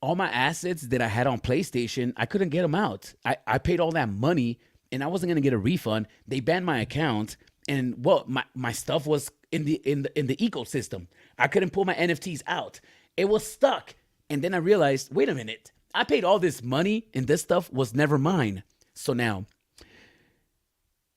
all my assets that I had on PlayStation, I couldn't get them out. I paid all that money, and I wasn't going to get a refund. They banned my account. And well, my stuff was in the ecosystem. I couldn't pull my NFTs out. It was stuck. And then I realized, wait a minute. I paid all this money, and this stuff was never mine. So now,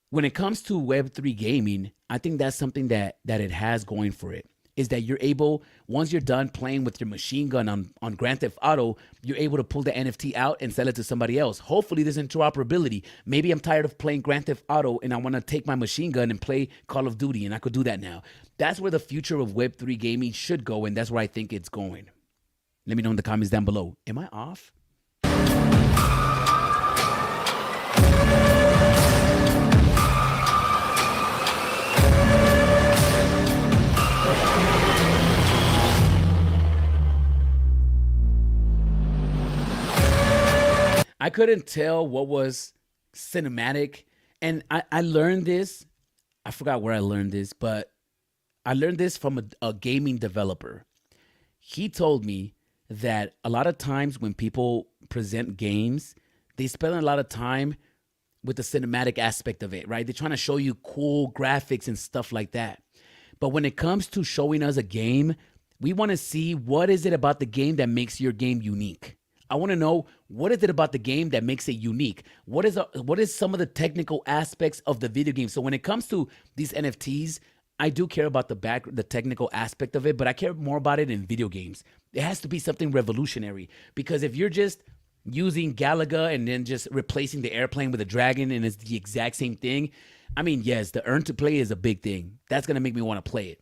when it comes to Web3 gaming, I think that's something that it has going for it. Is that you're able, once you're done playing with your machine gun on Grand Theft Auto, you're able to pull the NFT out and sell it to somebody else. Hopefully there's interoperability. Maybe I'm tired of playing Grand Theft Auto and I want to take my machine gun and play Call of Duty, and I could do that now. That's where the future of Web3 gaming should go, and that's where I think it's going. Let me know in the comments down below. Am I off? I couldn't tell what was cinematic. And I learned this. I forgot where I learned this, but I learned this from a gaming developer. He told me that a lot of times when people present games, they spend a lot of time with the cinematic aspect of it, right? They're trying to show you cool graphics and stuff like that. But when it comes to showing us a game, we want to see what is it about the game that makes your game unique. I want to know, what is it about the game that makes it unique? What is some of the technical aspects of the video game? So when it comes to these NFTs, I do care about the technical aspect of it, but I care more about it in video games. It has to be something revolutionary, because if you're just using Galaga and then just replacing the airplane with a dragon and it's the exact same thing, I mean, yes, the earn to play is a big thing. That's going to make me want to play it.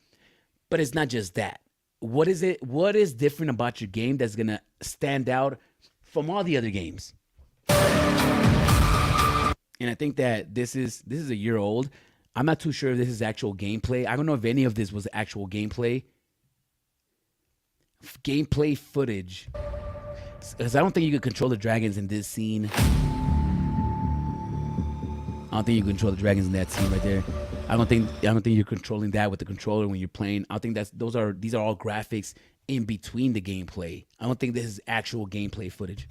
But it's not just that. What is it? What is different about your game that's going to stand out from all the other games? And I think that this is a year old. I'm not too sure if this is actual gameplay. I don't know if any of this was actual gameplay. Gameplay footage. Because I don't think you can control the dragons in this scene. I don't think you can control the dragons in that scene right there. I don't think you're controlling that with the controller when you're playing. I think these are all graphics in between the gameplay. I don't think this is actual gameplay footage.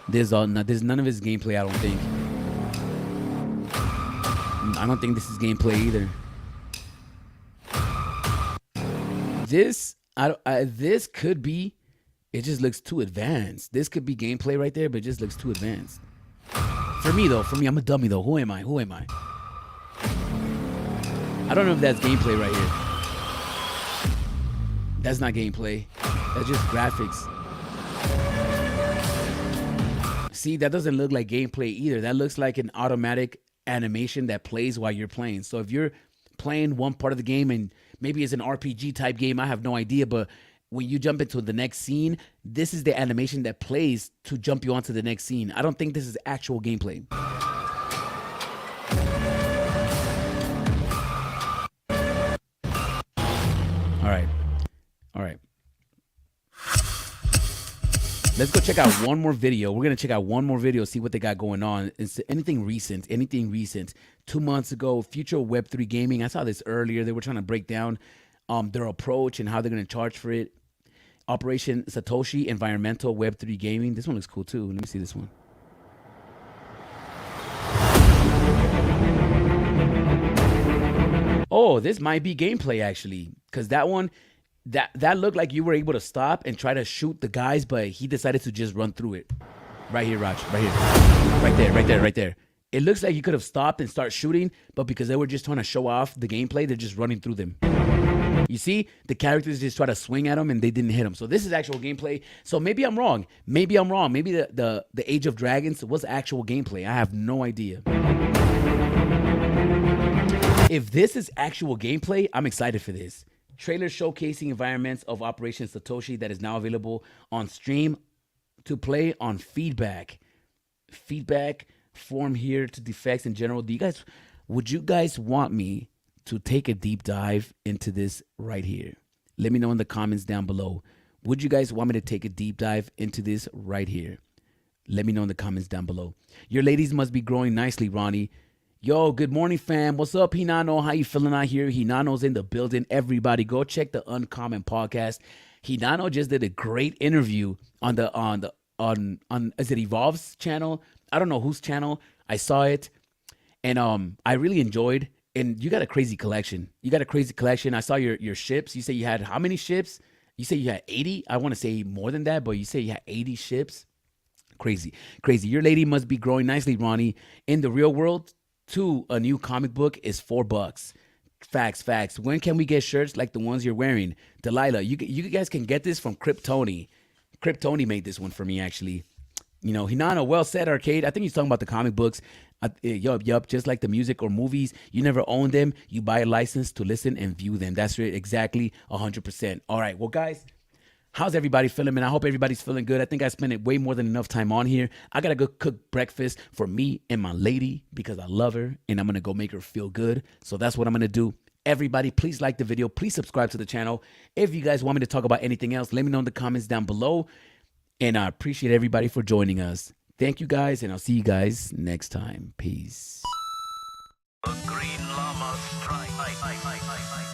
There's none of this gameplay, I don't think. I don't think this is gameplay either. This could be, it just looks too advanced. This could be gameplay right there, but it just looks too advanced. For me, I'm a dummy though. Who am I? I don't know if that's gameplay right here. That's not gameplay. That's just graphics. See, that doesn't look like gameplay either. That looks like an automatic animation that plays while you're playing. So if you're playing one part of the game and maybe it's an RPG type game, I have no idea, but when you jump into the next scene, this is the animation that plays to jump you onto the next scene. I don't think this is actual gameplay. All right. Let's go check out one more video. We're going to check out one more video, see what they got going on. It's anything recent. 2 months ago, future of Web3 gaming. I saw this earlier. They were trying to break down their approach and how they're going to charge for it. Operation Satoshi, environmental Web3 gaming. This one looks cool too. Let me see this one. Oh, this might be gameplay actually, because that one, that looked like you were able to stop and try to shoot the guys, but he decided to just run through it. Right here, Raj. Right here. Right there. It looks like you could have stopped and start shooting, but because they were just trying to show off the gameplay, they're just running through them. You see, the characters just try to swing at them and they didn't hit them. So this is actual gameplay. So maybe I'm wrong. Maybe the Age of Dragons was actual gameplay. I have no idea. If this is actual gameplay, I'm excited for this. Trailer showcasing environments of Operation Satoshi that is now available on stream to play on feedback. Feedback form here to defects in general. Would you guys want me to take a deep dive into this right here? Let me know in the comments down below. Would you guys want me to take a deep dive into this right here? Let me know in the comments down below. Your ladies must be growing nicely, Ronnie. Yo, good morning, fam. What's up, Hinano? How you feeling out here? Hinano's in the building. Everybody, go check the Uncommon podcast. Hinano just did a great interview on is it Evolve's channel? I don't know whose channel. I saw it, and I really enjoyed. And you got a crazy collection. I saw your ships. You say you had how many ships? You say you had 80. I want to say more than that, but you say you had 80 ships. Crazy. Your lady must be growing nicely, Ronnie. In the real world, too, a new comic book is $4. Facts. When can we get shirts like the ones you're wearing? Delilah, you guys can get this from Kryptoni. Kryptoni made this one for me, actually. You know, Hinano, well said, Arcade. I think he's talking about the comic books. Yup. Just like the music or movies, you never own them. You buy a license to listen and view them. That's right, exactly 100%. All right, well, guys, how's everybody feeling, man? I hope everybody's feeling good. I think I spent way more than enough time on here. I got to go cook breakfast for me and my lady because I love her, and I'm going to go make her feel good. So that's what I'm going to do. Everybody, please like the video. Please subscribe to the channel. If you guys want me to talk about anything else, let me know in the comments down below. And I appreciate everybody for joining us. Thank you, guys, and I'll see you guys next time. Peace. The green llama strike.